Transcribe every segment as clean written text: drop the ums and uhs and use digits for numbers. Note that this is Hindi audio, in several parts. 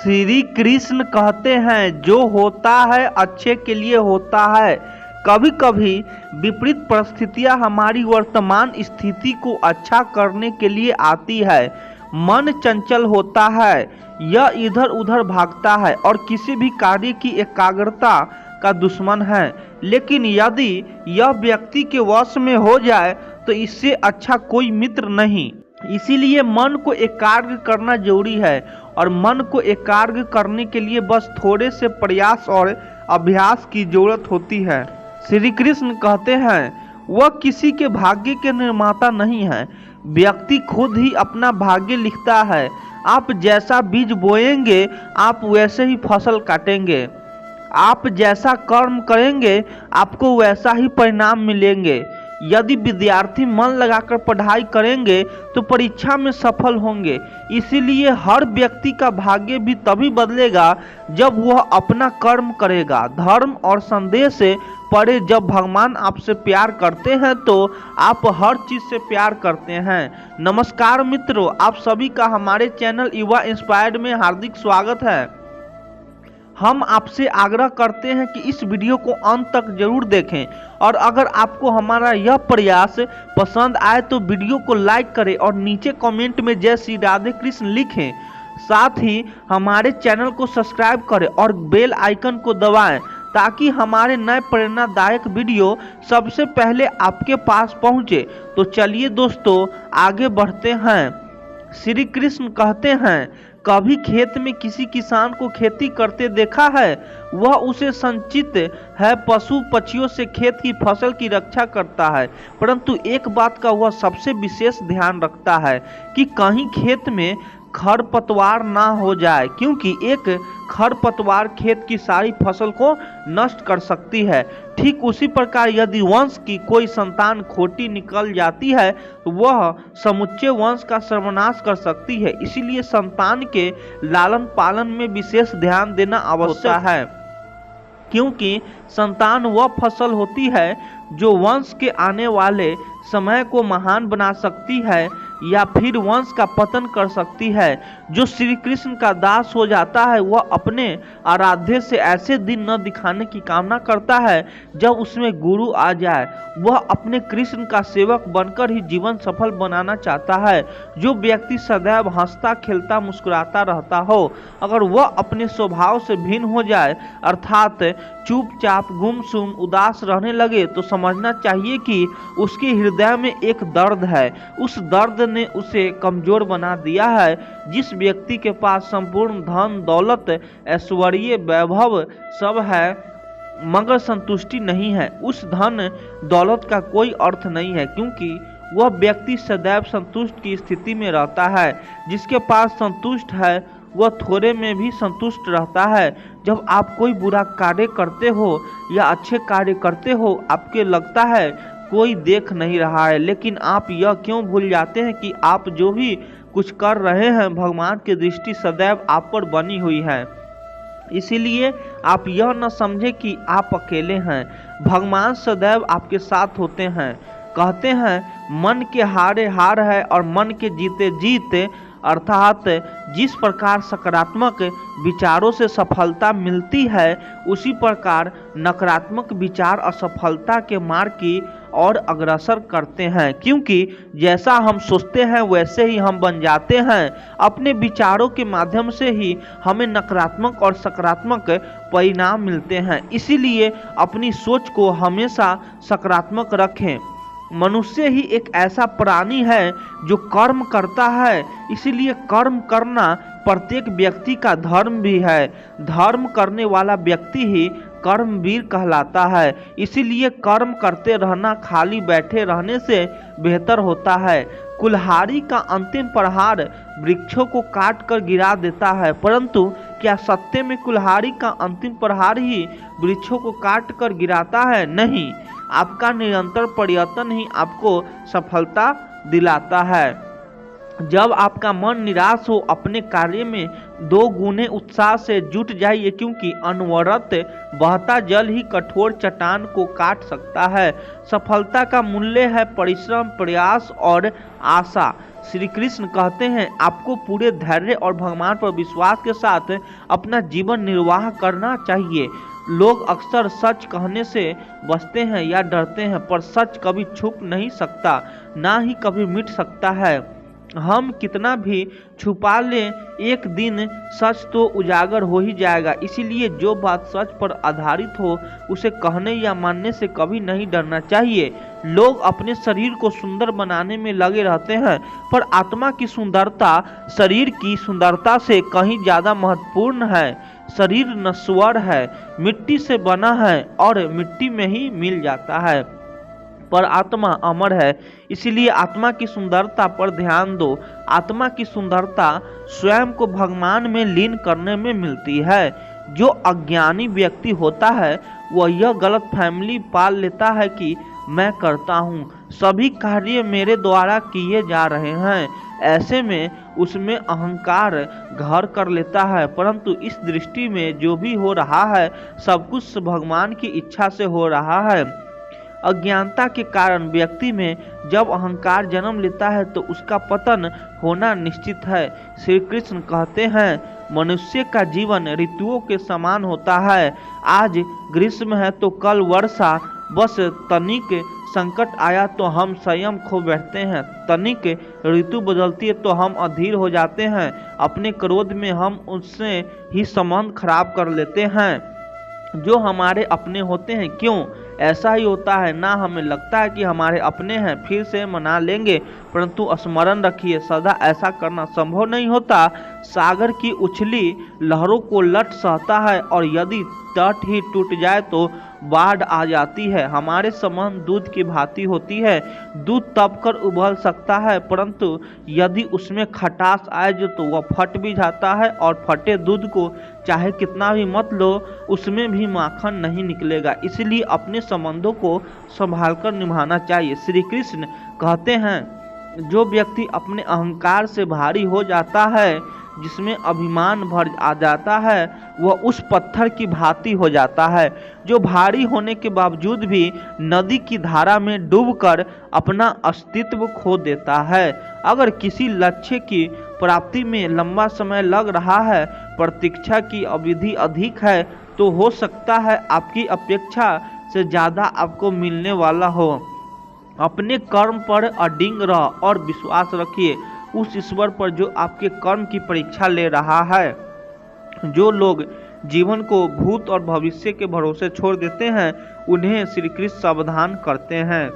श्री कृष्ण कहते हैं जो होता है अच्छे के लिए होता है। कभी कभी विपरीत परिस्थितियां हमारी वर्तमान स्थिति को अच्छा करने के लिए आती है। मन चंचल होता है, यह इधर उधर भागता है और किसी भी कार्य की एकाग्रता का दुश्मन है। लेकिन यदि यह व्यक्ति के वश में हो जाए तो इससे अच्छा कोई मित्र नहीं। इसीलिए मन को एकाग्र करना जरूरी है और मन को एकाग्र करने के लिए बस थोड़े से प्रयास और अभ्यास की जरूरत होती है। श्री कृष्ण कहते हैं वह किसी के भाग्य के निर्माता नहीं है, व्यक्ति खुद ही अपना भाग्य लिखता है। आप जैसा बीज बोएंगे आप वैसे ही फसल काटेंगे, आप जैसा कर्म करेंगे आपको वैसा ही परिणाम मिलेंगे। यदि विद्यार्थी मन लगाकर पढ़ाई करेंगे तो परीक्षा में सफल होंगे। इसीलिए हर व्यक्ति का भाग्य भी तभी बदलेगा जब वह अपना कर्म करेगा। धर्म और संदेश से परे जब भगवान आपसे प्यार करते हैं तो आप हर चीज से प्यार करते हैं। नमस्कार मित्रों, आप सभी का हमारे चैनल युवा इंस्पायर्ड में हार्दिक स्वागत है। हम आपसे आग्रह करते हैं कि इस वीडियो को अंत तक जरूर देखें और अगर आपको हमारा यह प्रयास पसंद आए तो वीडियो को लाइक करें और नीचे कमेंट में जय श्री राधे कृष्ण लिखें। साथ ही हमारे चैनल को सब्सक्राइब करें और बेल आइकन को दबाएं ताकि हमारे नए प्रेरणादायक वीडियो सबसे पहले आपके पास पहुंचे। तो चलिए दोस्तों आगे बढ़ते हैं। श्री कृष्ण कहते हैं कभी खेत में किसी किसान को खेती करते देखा है? वह उसे संचित है पशु पक्षियों से खेत की फसल की रक्षा करता है, परंतु एक बात का वह सबसे विशेष ध्यान रखता है कि कहीं खेत में खरपतवार ना हो जाए, क्योंकि एक खरपतवार खेत की सारी फसल को नष्ट कर सकती है। ठीक उसी प्रकार यदि वंश की कोई संतान खोटी निकल जाती है तो वह समुच्चय वंश का सर्वनाश कर सकती है। इसीलिए संतान के लालन पालन में विशेष ध्यान देना आवश्यक है, क्योंकि संतान वह फसल होती है जो वंश के आने वाले समय को महान बना सकती है या फिर वंश का पतन कर सकती है। जो श्री कृष्ण का दास हो जाता है वह अपने आराध्य से ऐसे दिन न दिखाने की कामना करता है जब उसमें गुरु आ जाए। वह अपने कृष्ण का सेवक बनकर ही जीवन सफल बनाना चाहता है। जो व्यक्ति सदैव हंसता खेलता मुस्कुराता रहता हो, अगर वह अपने स्वभाव से भिन्न हो जाए अर्थात चुपचाप गुमसुम उदास रहने लगे तो समझना चाहिए कि उसके हृदय में एक दर्द है। उस दर्द ने उसे कमजोर बना दिया है। जिस व्यक्ति के पास संपूर्ण धन दौलत ऐश्वर्य वैभव सब है मगर संतुष्टि नहीं है, उस धन दौलत का कोई अर्थ नहीं है, क्योंकि वह व्यक्ति सदैव संतुष्ट की स्थिति में रहता है। जिसके पास संतुष्ट है वह थोड़े में भी संतुष्ट रहता है। जब आप कोई बुरा कार्य करते हो या अच्छे कार्य करते हो आपके लगता है कोई देख नहीं रहा है, लेकिन आप यह क्यों भूल जाते हैं कि आप जो भी कुछ कर रहे हैं भगवान की दृष्टि सदैव आप पर बनी हुई है। इसीलिए आप यह न समझे कि आप अकेले हैं, भगवान सदैव आपके साथ होते हैं। कहते हैं मन के हारे हार है और मन के जीते जीत, अर्थात जिस प्रकार सकारात्मक विचारों से सफलता मिलती है उसी प्रकार नकारात्मक विचार असफलता के मार्ग की ओर अग्रसर करते हैं, क्योंकि जैसा हम सोचते हैं वैसे ही हम बन जाते हैं। अपने विचारों के माध्यम से ही हमें नकारात्मक और सकारात्मक परिणाम मिलते हैं। इसीलिए अपनी सोच को हमेशा सकारात्मक रखें। मनुष्य ही एक ऐसा प्राणी है जो कर्म करता है, इसीलिए कर्म करना प्रत्येक व्यक्ति का धर्म भी है। धर्म करने वाला व्यक्ति ही कर्मवीर कहलाता है। इसीलिए कर्म करते रहना खाली बैठे रहने से बेहतर होता है। कुल्हाड़ी का अंतिम प्रहार वृक्षों को काट कर गिरा देता है, परंतु क्या सत्य में कुल्हाड़ी का अंतिम प्रहार ही वृक्षों को काट कर गिराता है? नहीं, आपका निरंतर प्रयत्न ही आपको सफलता दिलाता है। जब आपका मन निराश हो, अपने कार्य में 2 गुने उत्साह से जुट जाइए, क्योंकि अनवरत बहता जल ही कठोर चट्टान को काट सकता है। सफलता का मूल्य है परिश्रम, प्रयास और आशा। श्री कृष्ण कहते हैं आपको पूरे धैर्य और भगवान पर विश्वास के साथ अपना जीवन निर्वाह करना चाहिए। लोग अक्सर सच कहने से बचते हैं या डरते हैं, पर सच कभी छुप नहीं सकता, ना ही कभी मिट सकता है। हम कितना भी छुपा लें, एक दिन सच तो उजागर हो ही जाएगा। इसीलिए जो बात सच पर आधारित हो उसे कहने या मानने से कभी नहीं डरना चाहिए। लोग अपने शरीर को सुंदर बनाने में लगे रहते हैं, पर आत्मा की सुंदरता शरीर की सुंदरता से कहीं ज़्यादा महत्वपूर्ण है। शरीर नश्वर है, मिट्टी से बना है और मिट्टी में ही मिल जाता है, पर आत्मा अमर है। इसलिए आत्मा की सुंदरता पर ध्यान दो। आत्मा की सुंदरता स्वयं को भगवान में लीन करने में मिलती है। जो अज्ञानी व्यक्ति होता है वह यह गलत फहमी पाल लेता है कि मैं करता हूँ, सभी कार्य मेरे द्वारा किए जा रहे हैं। ऐसे में उसमें अहंकार घर कर लेता है, परंतु इस दृष्टि में जो भी हो रहा है सब कुछ भगवान की इच्छा से हो रहा है। अज्ञानता के कारण व्यक्ति में जब अहंकार जन्म लेता है तो उसका पतन होना निश्चित है। श्री कृष्ण कहते हैं मनुष्य का जीवन ऋतुओं के समान होता है। आज ग्रीष्म है तो कल वर्षा, बस तनिक संकट आया तो हम संयम खो बैठते हैं, तनिक ऋतु बदलती है तो हम अधीर हो जाते हैं, अपने क्रोध में हम उससे ही संबंध खराब कर लेते हैं जो हमारे अपने होते हैं। क्यों ऐसा ही होता है? ना हमें लगता है कि हमारे अपने हैं, फिर से मना लेंगे, परंतु स्मरण रखिए सदा ऐसा करना संभव नहीं होता। सागर की उछली लहरों को लट सहता है और यदि तट ही टूट जाए तो बाढ़ आ जाती है। हमारे संबंध दूध की भांति होती है। दूध तप कर उबल सकता है, परंतु यदि उसमें खटास आए तो वह फट भी जाता है, और फटे दूध को चाहे कितना भी मत लो उसमें भी माखन नहीं निकलेगा। इसलिए अपने संबंधों को संभाल कर निभाना चाहिए। श्री कृष्ण कहते हैं जो व्यक्ति अपने अहंकार से भारी हो जाता है, जिसमें अभिमान भर आ जाता है, वह उस पत्थर की भांति हो जाता है जो भारी होने के बावजूद भी नदी की धारा में डूबकर अपना अस्तित्व खो देता है। अगर किसी लक्ष्य की प्राप्ति में लंबा समय लग रहा है, प्रतीक्षा की अवधि अधिक है, तो हो सकता है आपकी अपेक्षा से ज़्यादा आपको मिलने वाला हो। अपने कर्म पर अडिग रह और विश्वास रखिए उस ईश्वर पर जो आपके कर्म की परीक्षा ले रहा है। जो लोग जीवन को भूत और भविष्य के भरोसे छोड़ देते हैं उन्हें श्री कृष्ण सावधान करते हैं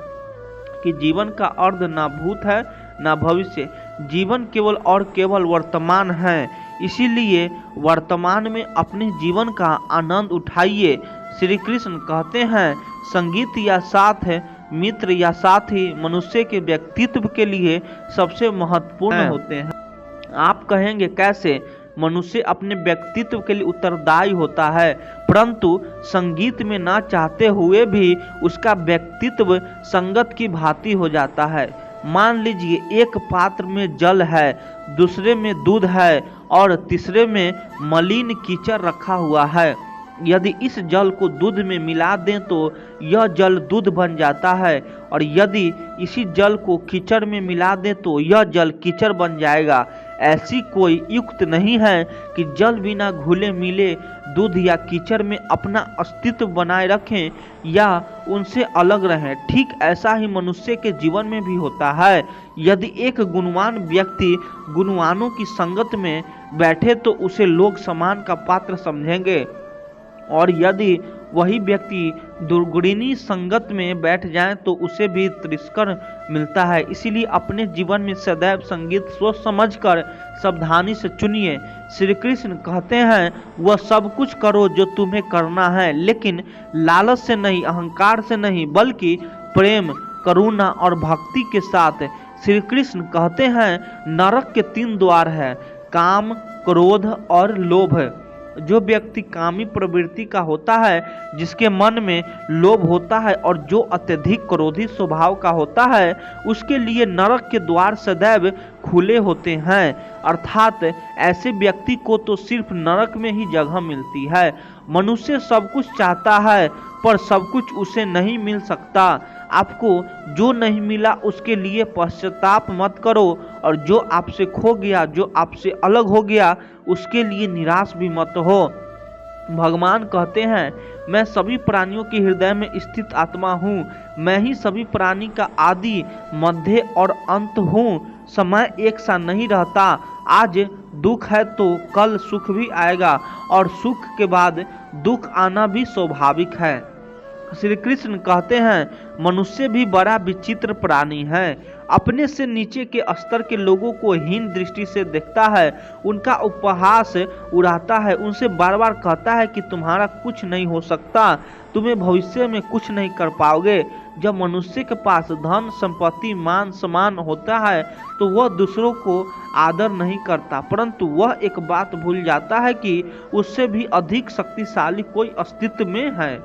कि जीवन का अर्थ ना भूत है ना भविष्य, जीवन केवल और केवल वर्तमान है। इसीलिए वर्तमान में अपने जीवन का आनंद उठाइए। श्री कृष्ण कहते हैं संगीत या साथ है, मित्र या साथी मनुष्य के व्यक्तित्व के लिए सबसे महत्वपूर्ण होते हैं। आप कहेंगे कैसे? मनुष्य अपने व्यक्तित्व के लिए उत्तरदायी होता है, परंतु संगीत में ना चाहते हुए भी उसका व्यक्तित्व संगत की भांति हो जाता है। मान लीजिए एक पात्र में जल है, दूसरे में दूध है और तीसरे में मलिन कीचड़ रखा हुआ है। यदि इस जल को दूध में मिला दें तो यह जल दूध बन जाता है, और यदि इसी जल को कीचड़ में मिला दें तो यह जल कीचड़ बन जाएगा। ऐसी कोई युक्त नहीं है कि जल बिना घुले मिले दूध या कीचड़ में अपना अस्तित्व बनाए रखें या उनसे अलग रहें। ठीक ऐसा ही मनुष्य के जीवन में भी होता है। यदि एक गुणवान व्यक्ति गुणवानों की संगत में बैठे तो उसे लोग सम्मान का पात्र समझेंगे, और यदि वही व्यक्ति दुर्गुणी संगत में बैठ जाए तो उसे भी तिरस्कार मिलता है। इसीलिए अपने जीवन में सदैव संगीत सोच समझकर सावधानी से चुनिए। श्री कृष्ण कहते हैं वह सब कुछ करो जो तुम्हें करना है, लेकिन लालच से नहीं, अहंकार से नहीं, बल्कि प्रेम, करुणा और भक्ति के साथ। श्री कृष्ण कहते हैं नरक के 3 द्वार है, काम, क्रोध और लोभ। जो व्यक्ति कामी प्रवृत्ति का होता है, जिसके मन में लोभ होता है और जो अत्यधिक क्रोधी स्वभाव का होता है, उसके लिए नरक के द्वार सदैव खुले होते हैं। अर्थात ऐसे व्यक्ति को तो सिर्फ नरक में ही जगह मिलती है। मनुष्य सब कुछ चाहता है पर सब कुछ उसे नहीं मिल सकता। आपको जो नहीं मिला उसके लिए पश्चाताप मत करो, और जो आपसे खो गया, जो आपसे अलग हो गया, उसके लिए निराश भी मत हो। भगवान कहते हैं, मैं सभी प्राणियों के हृदय में स्थित आत्मा हूँ। मैं ही सभी प्राणी का आदि, मध्य और अंत हूँ। समय एक सा नहीं रहता। आज दुख है तो कल सुख भी आएगा, और सुख के बाद दुख आना भी स्वाभाविक है। श्री कृष्ण कहते हैं, मनुष्य भी बड़ा विचित्र प्राणी है। अपने से नीचे के स्तर के लोगों को हीन दृष्टि से देखता है, उनका उपहास उड़ाता है, उनसे बार बार कहता है कि तुम्हारा कुछ नहीं हो सकता, तुम्हें भविष्य में कुछ नहीं कर पाओगे। जब मनुष्य के पास धन, संपत्ति, मान सम्मान होता है तो वह दूसरों को आदर नहीं करता, परंतु वह एक बात भूल जाता है कि उससे भी अधिक शक्तिशाली कोई अस्तित्व में है,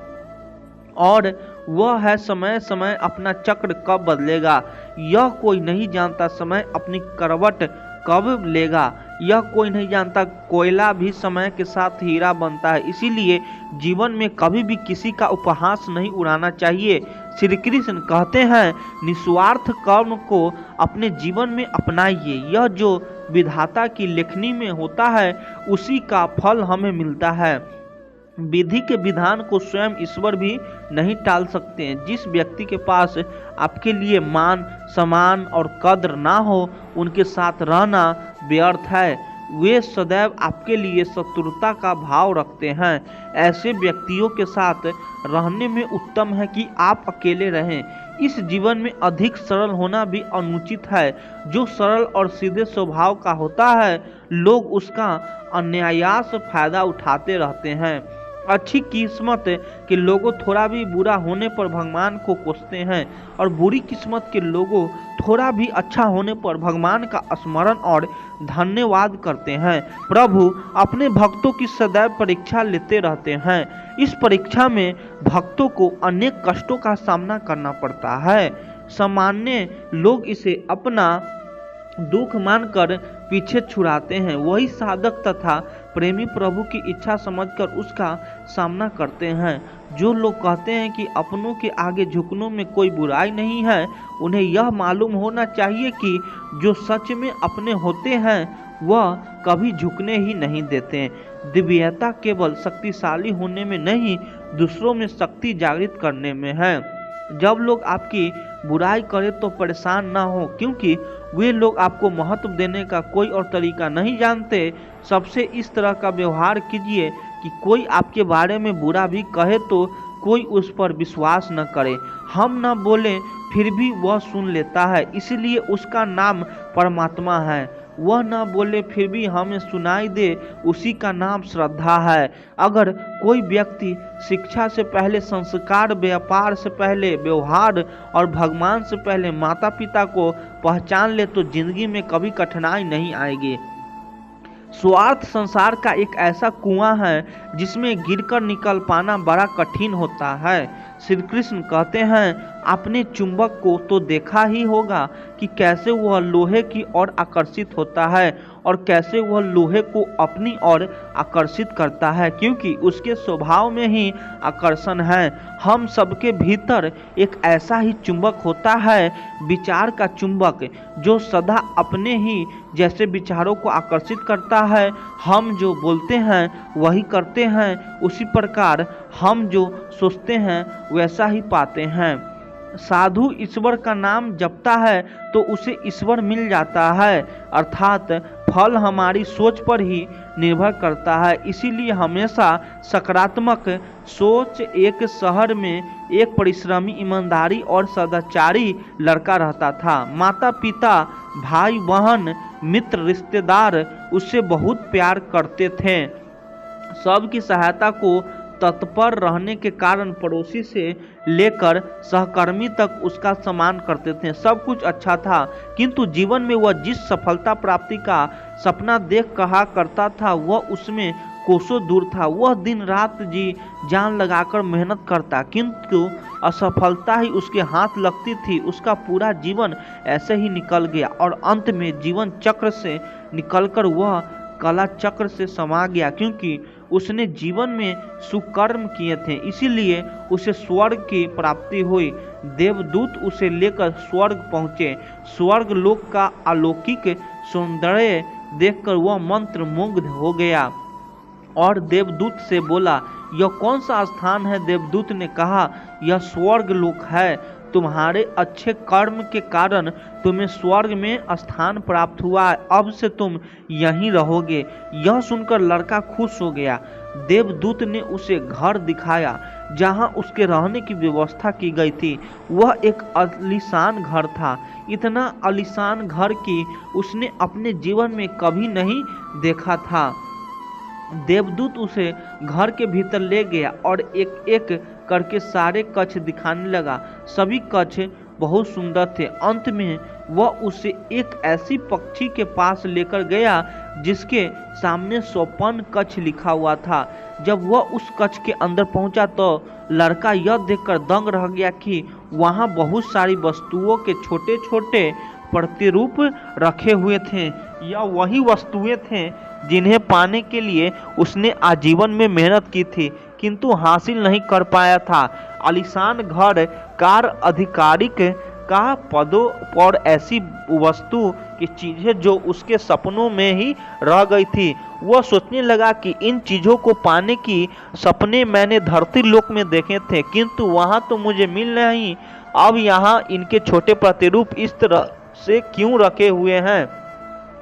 और वह है समय। समय अपना चक्र कब बदलेगा यह कोई नहीं जानता। समय अपनी करवट कब लेगा यह कोई नहीं जानता। कोयला भी समय के साथ हीरा बनता है। इसीलिए जीवन में कभी भी किसी का उपहास नहीं उड़ाना चाहिए। श्री कृष्ण कहते हैं, निस्वार्थ कर्म को अपने जीवन में अपनाइए। यह जो विधाता की लेखनी में होता है उसी का फल हमें मिलता है। विधि के विधान को स्वयं ईश्वर भी नहीं टाल सकते हैं। जिस व्यक्ति के पास आपके लिए मान सम्मान और कद्र ना हो, उनके साथ रहना व्यर्थ है। वे सदैव आपके लिए शत्रुता का भाव रखते हैं। ऐसे व्यक्तियों के साथ रहने में उत्तम है कि आप अकेले रहें। इस जीवन में अधिक सरल होना भी अनुचित है। जो सरल और सीधे स्वभाव का होता है, लोग उसका अनायास फायदा उठाते रहते हैं। अच्छी किस्मत के लोगों थोड़ा भी बुरा होने पर भगवान को कोसते हैं, और बुरी किस्मत के लोगों थोड़ा भी अच्छा होने पर भगवान का स्मरण और धन्यवाद करते हैं। प्रभु अपने भक्तों की सदैव परीक्षा लेते रहते हैं। इस परीक्षा में भक्तों को अनेक कष्टों का सामना करना पड़ता है। सामान्य लोग इसे अपना दुख मानकर पीछे छुड़ाते हैं। वही साधक तथा प्रेमी प्रभु की इच्छा समझकर उसका सामना करते हैं। जो लोग कहते हैं कि अपनों के आगे झुकने में कोई बुराई नहीं है, उन्हें यह मालूम होना चाहिए कि जो सच में अपने होते हैं वह कभी झुकने ही नहीं देते। दिव्यता केवल शक्तिशाली होने में नहीं, दूसरों में शक्ति जागृत करने में है। जब लोग आपकी बुराई करें तो परेशान ना हो, क्योंकि वे लोग आपको महत्व देने का कोई और तरीका नहीं जानते। सबसे इस तरह का व्यवहार कीजिए कि कोई आपके बारे में बुरा भी कहे तो कोई उस पर विश्वास न करे। हम न बोलें फिर भी वह सुन लेता है, इसलिए उसका नाम परमात्मा है। वह न बोले फिर भी हमें सुनाई दे, उसी का नाम श्रद्धा है। अगर कोई व्यक्ति शिक्षा से पहले संस्कार, व्यापार से पहले व्यवहार और भगवान से पहले माता पिता को पहचान ले तो जिंदगी में कभी कठिनाई नहीं आएगी। स्वार्थ संसार का एक ऐसा कुआं है जिसमें गिरकर निकल पाना बड़ा कठिन होता है। श्री कृष्ण कहते हैं, आपने चुंबक को तो देखा ही होगा कि कैसे वह लोहे की ओर आकर्षित होता है और कैसे वह लोहे को अपनी ओर आकर्षित करता है, क्योंकि उसके स्वभाव में ही आकर्षण है। हम सबके भीतर एक ऐसा ही चुंबक होता है, विचार का चुंबक, जो सदा अपने ही जैसे विचारों को आकर्षित करता है। हम जो बोलते हैं वही करते हैं, उसी प्रकार हम जो सोचते हैं वैसा ही पाते हैं। साधु ईश्वर का नाम जपता है तो उसे ईश्वर मिल जाता है, अर्थात फल हमारी सोच पर ही निर्भर करता है। इसीलिए हमेशा सकारात्मक सोच। एक शहर में एक परिश्रमी, ईमानदारी और सदाचारी लड़का रहता था। माता पिता, भाई बहन, मित्र, रिश्तेदार उससे बहुत प्यार करते थे। सबकी सहायता को तत्पर रहने के कारण पड़ोसी से लेकर सहकर्मी तक उसका सम्मान करते थे। सब कुछ अच्छा था, किंतु जीवन में वह जिस सफलता प्राप्ति का सपना देख कहा करता था वह उसमें कोसों दूर था। वह दिन रात जी जान लगाकर मेहनत करता, किंतु असफलता ही उसके हाथ लगती थी। उसका पूरा जीवन ऐसे ही निकल गया और अंत में जीवन चक्र से निकलकर वह कला चक्र से समा गया, क्योंकि उसने जीवन में सुकर्म किए थे, इसीलिए उसे स्वर्ग की प्राप्ति हुई। देवदूत उसे लेकर स्वर्ग पहुँचे। स्वर्ग लोक का अलौकिक सौंदर्य देखकर वह मंत्रमुग्ध हो गया और देवदूत से बोला, यह कौन सा स्थान है? देवदूत ने कहा, यह स्वर्ग लोक है। तुम्हारे अच्छे कर्म के कारण तुम्हें स्वर्ग में स्थान प्राप्त हुआ है। अब से तुम यहीं रहोगे। यह सुनकर लड़का खुश हो गया। देवदूत ने उसे घर दिखाया जहां उसके रहने की व्यवस्था की गई थी। वह एक आलीशान घर था। इतना आलीशान घर कि उसने अपने जीवन में कभी नहीं देखा था। देवदूत उसे घर के भीतर ले गया और एक एक करके सारे कक्ष दिखाने लगा। सभी कक्ष बहुत सुंदर थे। अंत में वह उसे एक ऐसी पक्षी के पास लेकर गया जिसके सामने 54 कक्ष लिखा हुआ था। जब वह उस कक्ष के अंदर पहुंचा तो लड़का यह देखकर दंग रह गया कि वहां बहुत सारी वस्तुओं के छोटे छोटे प्रतिरूप रखे हुए थे। यह वही वस्तुएं थे जिन्हें पाने के लिए उसने आजीवन में मेहनत की थी, किंतु हासिल नहीं कर पाया था। आलीशान घर कार अधिकारिक का पदों पर ऐसी वस्तु की चीजें जो उसके सपनों में ही रह गई थी। वह सोचने लगा कि इन चीजों को पाने की सपने मैंने धरती लोक में देखे थे, किंतु वहां तो मुझे मिल नहीं। अब यहाँ इनके छोटे प्रतिरूप इस तरह से क्यों रखे हुए हैं?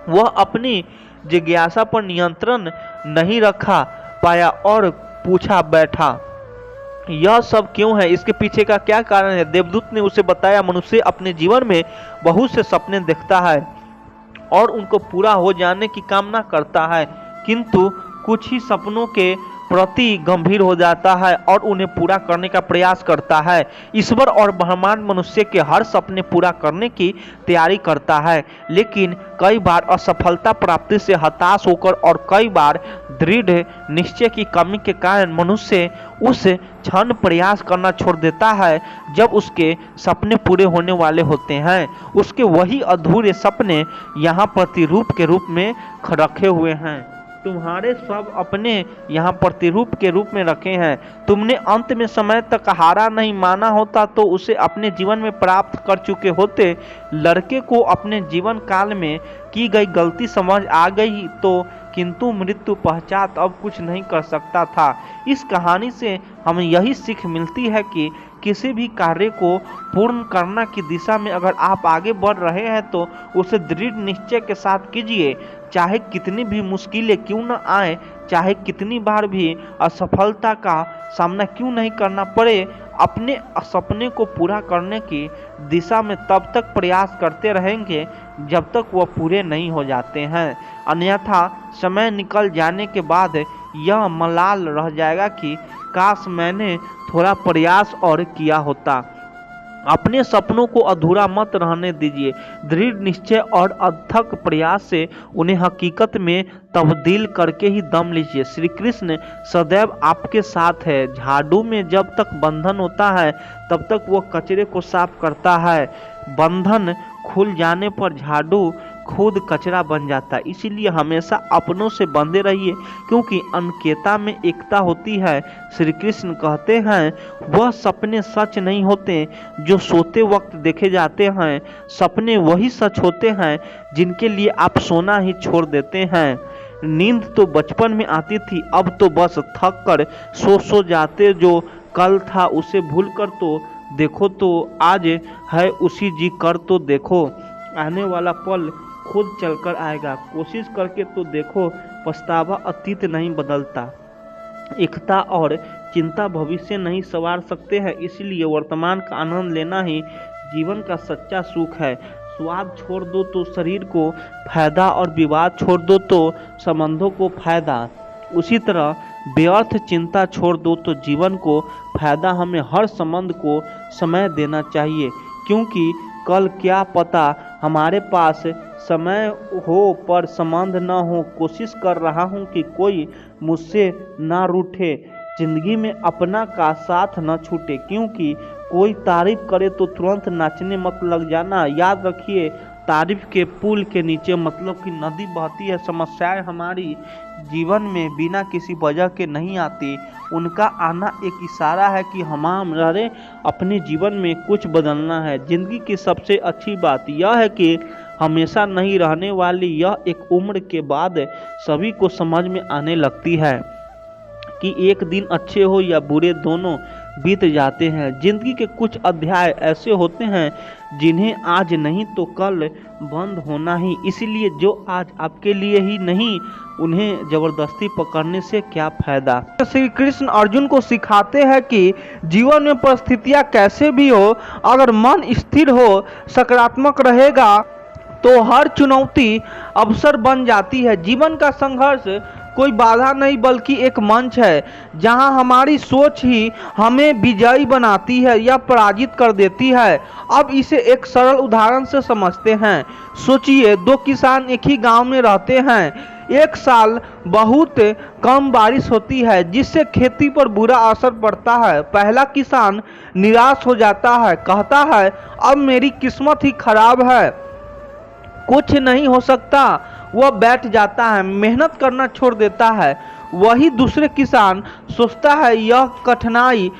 वह अपनी जिज्ञासा पर नियंत्रण नहीं रखा पाया और पूछा बैठा, यह सब क्यों है? इसके पीछे का क्या कारण है? देवदूत ने उसे बताया, मनुष्य अपने जीवन में बहुत से सपने देखता है और उनको पूरा हो जाने की कामना करता है, किंतु कुछ ही सपनों के प्रति गंभीर हो जाता है और उन्हें पूरा करने का प्रयास करता है। ईश्वर और ब्रह्मांड मनुष्य के हर सपने पूरा करने की तैयारी करता है, लेकिन कई बार असफलता प्राप्ति से हताश होकर और कई बार दृढ़ निश्चय की कमी के कारण मनुष्य उस क्षण प्रयास करना छोड़ देता है जब उसके सपने पूरे होने वाले होते हैं। उसके वही अधूरे सपने यहाँ प्रतिरूप के रूप में रखे हुए हैं। तुम्हारे सब अपने यहाँ प्रतिरूप के रूप में रखे हैं। तुमने अंत में समय तक हारा नहीं माना होता तो उसे अपने जीवन में प्राप्त कर चुके होते। लड़के को अपने जीवन काल में की गई गलती समझ आ गई तो, किंतु मृत्यु पश्चात अब कुछ नहीं कर सकता था। इस कहानी से हमें यही सीख मिलती है कि किसी भी कार्य को पूर्ण करना की दिशा में अगर आप आगे बढ़ रहे हैं तो उसे दृढ़ निश्चय के साथ कीजिए, चाहे कितनी भी मुश्किलें क्यों न आए, चाहे कितनी बार भी असफलता का सामना क्यों नहीं करना पड़े। अपने सपने को पूरा करने की दिशा में तब तक प्रयास करते रहेंगे जब तक वह पूरे नहीं हो जाते हैं, अन्यथा समय निकल जाने के बाद यह मलाल रह जाएगा कि काश मैंने थोड़ा प्रयास और किया होता। अपने सपनों को अधूरा मत रहने दीजिए। दृढ़ निश्चय और अथक प्रयास से उन्हें हकीकत में तब्दील करके ही दम लीजिए। श्री कृष्ण सदैव आपके साथ है। झाड़ू में जब तक बंधन होता है तब तक वो कचरे को साफ करता है। बंधन खुल जाने पर झाड़ू खुद कचरा बन जाता है। इसीलिए हमेशा अपनों से बंधे रहिए, क्योंकि अनकेता में एकता होती है। श्री कृष्ण कहते हैं, वह सपने सच नहीं होते जो सोते वक्त देखे जाते हैं। सपने वही सच होते हैं जिनके लिए आप सोना ही छोड़ देते हैं। नींद तो बचपन में आती थी, अब तो बस थक कर सो जाते। जो कल था उसे भूल कर तो देखो, तो आज है उसी जी कर तो देखो। आने वाला पल खुद चलकर आएगा, कोशिश करके तो देखो। पछतावा अतीत नहीं बदलता, एकता और चिंता भविष्य नहीं संवार सकते हैं। इसलिए वर्तमान का आनंद लेना ही जीवन का सच्चा सुख है। स्वाद छोड़ दो तो शरीर को फायदा और विवाद छोड़ दो तो संबंधों को फायदा। उसी तरह व्यर्थ चिंता छोड़ दो तो जीवन को फायदा। हमें हर संबंध को समय देना चाहिए, क्योंकि कल क्या पता हमारे पास समय हो पर संबंध न हो। कोशिश कर रहा हूँ कि कोई मुझसे ना रूठे, जिंदगी में अपना का साथ न छूटे। क्योंकि कोई तारीफ करे तो तुरंत नाचने मत लग जाना। याद रखिए, तारीफ के पुल के नीचे मतलब कि नदी बहती है। समस्याएं हमारी जीवन में बिना किसी वजह के नहीं आती, उनका आना एक इशारा है कि हमारे अपने जीवन में कुछ बदलना है। जिंदगी की सबसे अच्छी बात यह है कि हमेशा नहीं रहने वाली, यह एक उम्र के बाद सभी को समझ में आने लगती है कि एक दिन अच्छे हो या बुरे दोनों बीत जाते हैं। जिंदगी के कुछ अध्याय ऐसे होते हैं जिन्हें आज नहीं तो कल बंद होना ही। इसलिए जो आज आपके लिए ही नहीं, उन्हें जबरदस्ती पकड़ने से क्या फायदा। श्री कृष्ण अर्जुन को सिखाते हैं कि जीवन में परिस्थितियां कैसे भी हो, अगर मन स्थिर हो, सकारात्मक रहेगा तो हर चुनौती अवसर बन जाती है। जीवन का संघर्ष कोई बाधा नहीं बल्कि एक मंच है जहां हमारी सोच ही हमें विजयी बनाती है या पराजित कर देती है। अब इसे एक सरल उदाहरण से समझते हैं। सोचिए, दो किसान एक ही गांव में रहते हैं। एक साल बहुत कम बारिश होती है जिससे खेती पर बुरा असर पड़ता है। पहला किसान निराश हो जाता है, कहता है अब मेरी किस्मत ही खराब है, कुछ नहीं हो सकता। वह बैठ जाता है, मेहनत करना छोड़ देता है। वही दूसरे किसान सोचता है यह कठिनाई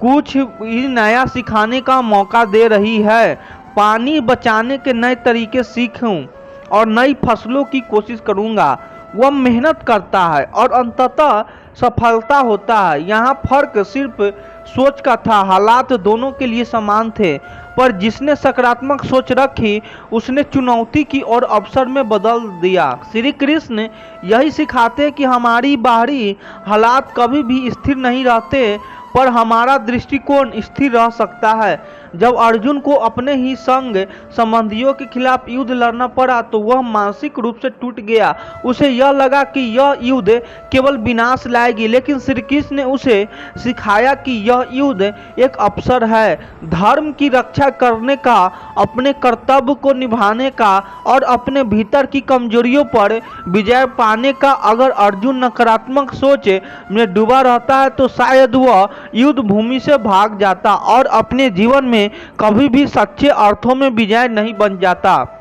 कुछ ही नया सिखाने का मौका दे रही है, पानी बचाने के नए तरीके सीखूं और नई फसलों की कोशिश करूंगा। वह मेहनत करता है और अंततः सफलता होता है। यहाँ फर्क सिर्फ सोच का था। हालात दोनों के लिए समान थे, पर जिसने सकारात्मक सोच रखी उसने चुनौती की और अवसर में बदल दिया। श्री कृष्ण यही सिखाते हैं कि हमारी बाहरी हालात कभी भी स्थिर नहीं रहते, पर हमारा दृष्टिकोण स्थिर रह सकता है। जब अर्जुन को अपने ही संग संबंधियों के खिलाफ युद्ध लड़ना पड़ा तो वह मानसिक रूप से टूट गया। उसे यह लगा कि यह युद्ध केवल विनाश लाएगी, लेकिन श्री कृष्ण ने उसे सिखाया कि यह युद्ध एक अवसर है, धर्म की रक्षा करने का, अपने कर्तव्य को निभाने का और अपने भीतर की कमजोरियों पर विजय पाने का। अगर अर्जुन नकारात्मक सोच में डूबा रहता है तो शायद वह युद्ध भूमि से भाग जाता और अपने जीवन में कभी भी सच्चे अर्थों में विजय नहीं बन जाता।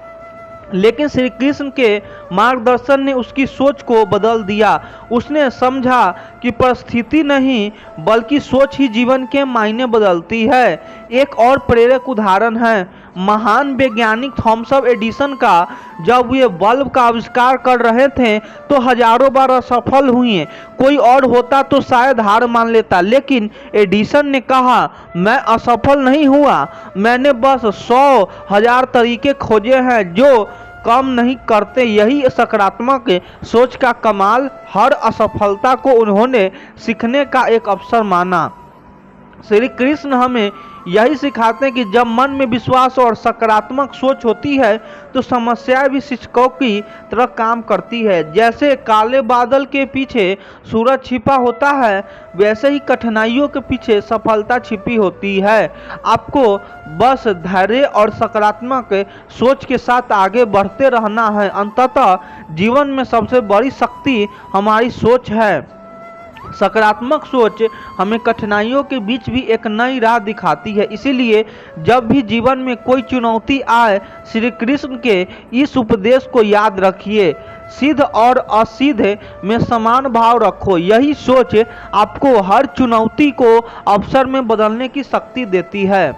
लेकिन श्री कृष्ण के मार्गदर्शन ने उसकी सोच को बदल दिया। उसने समझा कि परिस्थिति नहीं बल्कि सोच ही जीवन के मायने बदलती है। एक और प्रेरक उदाहरण है महान वैज्ञानिक थॉमस एडिसन का। जब वे बल्ब का आविष्कार कर रहे थे तो हजारों बार असफल हुए। कोई और होता तो शायद हार मान लेता, लेकिन एडिसन ने कहा मैं असफल नहीं हुआ, मैंने बस 100,000 तरीके खोजे हैं जो कम नहीं करते। यही सकारात्मक सोच का कमाल। हर असफलता को उन्होंने सीखने का एक अवसर माना। श्री कृष्ण हमें यही सिखाते हैं कि जब मन में विश्वास और सकारात्मक सोच होती है तो समस्याएं भी शिक्षकों की तरह काम करती है। जैसे काले बादल के पीछे सूरज छिपा होता है, वैसे ही कठिनाइयों के पीछे सफलता छिपी होती है। आपको बस धैर्य और सकारात्मक सोच के साथ आगे बढ़ते रहना है। अंततः जीवन में सबसे बड़ी शक्ति हमारी सोच है। सकारात्मक सोच हमें कठिनाइयों के बीच भी एक नई राह दिखाती है। इसीलिए जब भी जीवन में कोई चुनौती आए, श्री कृष्ण के इस उपदेश को याद रखिए, सिद्ध और असिद्ध में समान भाव रखो। यही सोच आपको हर चुनौती को अवसर में बदलने की शक्ति देती है।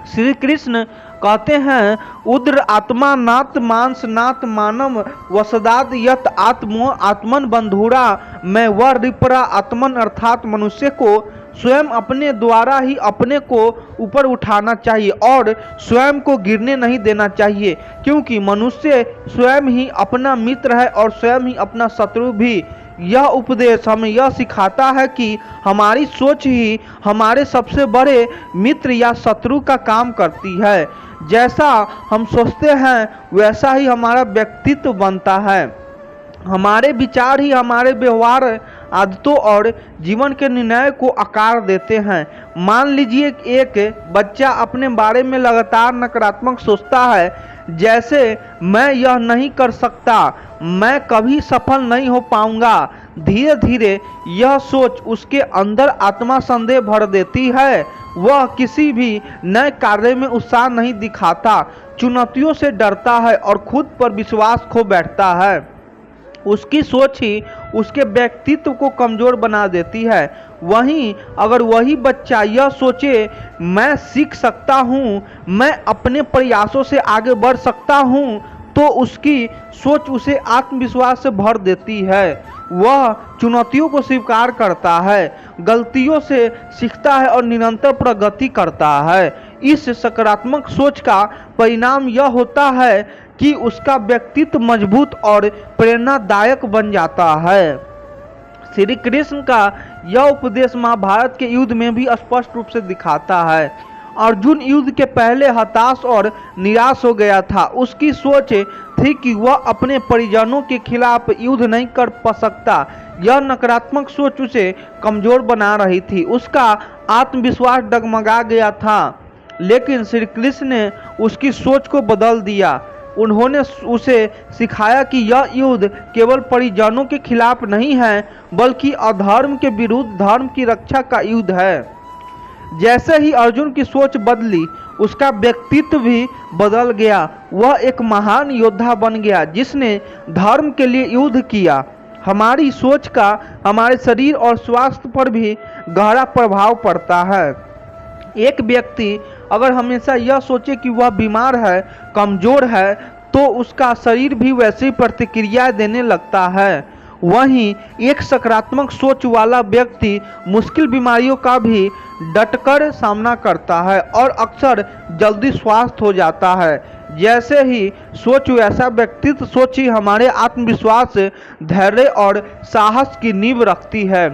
श्री कृष्ण कहते हैं उद्र आत्मा नात मांस नात मानव वसदात यत आत्मो आत्मन बंधुरा। मैं वह रिपरा आत्मन अर्थात मनुष्य को स्वयं अपने द्वारा ही अपने को ऊपर उठाना चाहिए और स्वयं को गिरने नहीं देना चाहिए, क्योंकि मनुष्य स्वयं ही अपना मित्र है और स्वयं ही अपना शत्रु भी। यह उपदेश हमें यह सिखाता है कि हमारी सोच ही हमारे सबसे बड़े मित्र या शत्रु का काम करती है। जैसा हम सोचते हैं वैसा ही हमारा व्यक्तित्व बनता है। हमारे विचार ही हमारे व्यवहार, आदतों और जीवन के निर्णय को आकार देते हैं। मान लीजिए एक बच्चा अपने बारे में लगातार नकारात्मक सोचता है, जैसे मैं यह नहीं कर सकता, मैं कभी सफल नहीं हो पाऊंगा। धीरे धीरे यह सोच उसके अंदर आत्मा संदेह भर देती है। वह किसी भी नए कार्य में उत्साह नहीं दिखाता, चुनौतियों से डरता है और खुद पर विश्वास खो बैठता है। उसकी सोच ही उसके व्यक्तित्व को कमजोर बना देती है। वहीं अगर वही बच्चा यह सोचे मैं सीख सकता हूँ, मैं अपने प्रयासों से आगे बढ़ सकता हूँ, तो उसकी सोच उसे आत्मविश्वास से भर देती है। वह चुनौतियों को स्वीकार करता है, गलतियों से सीखता है और निरंतर प्रगति करता है। इस सकारात्मक सोच का परिणाम यह होता है कि उसका व्यक्तित्व मजबूत और प्रेरणादायक बन जाता है। श्री कृष्ण का यह उपदेश महाभारत के युद्ध में भी स्पष्ट रूप से दिखाता है। अर्जुन युद्ध के पहले हताश और निराश हो गया था। उसकी सोच थी कि वह अपने परिजनों के खिलाफ युद्ध नहीं कर सकता। यह नकारात्मक सोच उसे कमजोर बना रही थी। उसका आत्मविश्वास डगमगा गया था। लेकिन श्री कृष्ण ने उसकी सोच को बदल दिया। उन्होंने उसे सिखाया कि यह युद्ध केवल परिजनों के खिलाफ नहीं है, बल्कि अधर्म के विरुद्ध धर्म की रक्षा का युद्ध है। जैसे ही अर्जुन की सोच बदली, उसका व्यक्तित्व भी बदल गया। वह एक महान योद्धा बन गया जिसने धर्म के लिए युद्ध किया। हमारी सोच का हमारे शरीर और स्वास्थ्य पर भी गहरा प्रभाव पड़ता है। एक व्यक्ति अगर हमेशा यह सोचे कि वह बीमार है, कमजोर है, तो उसका शरीर भी वैसी प्रतिक्रिया देने लगता है। वहीं एक सकारात्मक सोच वाला व्यक्ति मुश्किल बीमारियों का भी डटकर सामना करता है और अक्सर जल्दी स्वस्थ हो जाता है। जैसे ही सोच वैसा व्यक्तित्व सोच ही हमारे आत्मविश्वास, धैर्य और साहस की नींव रखती है।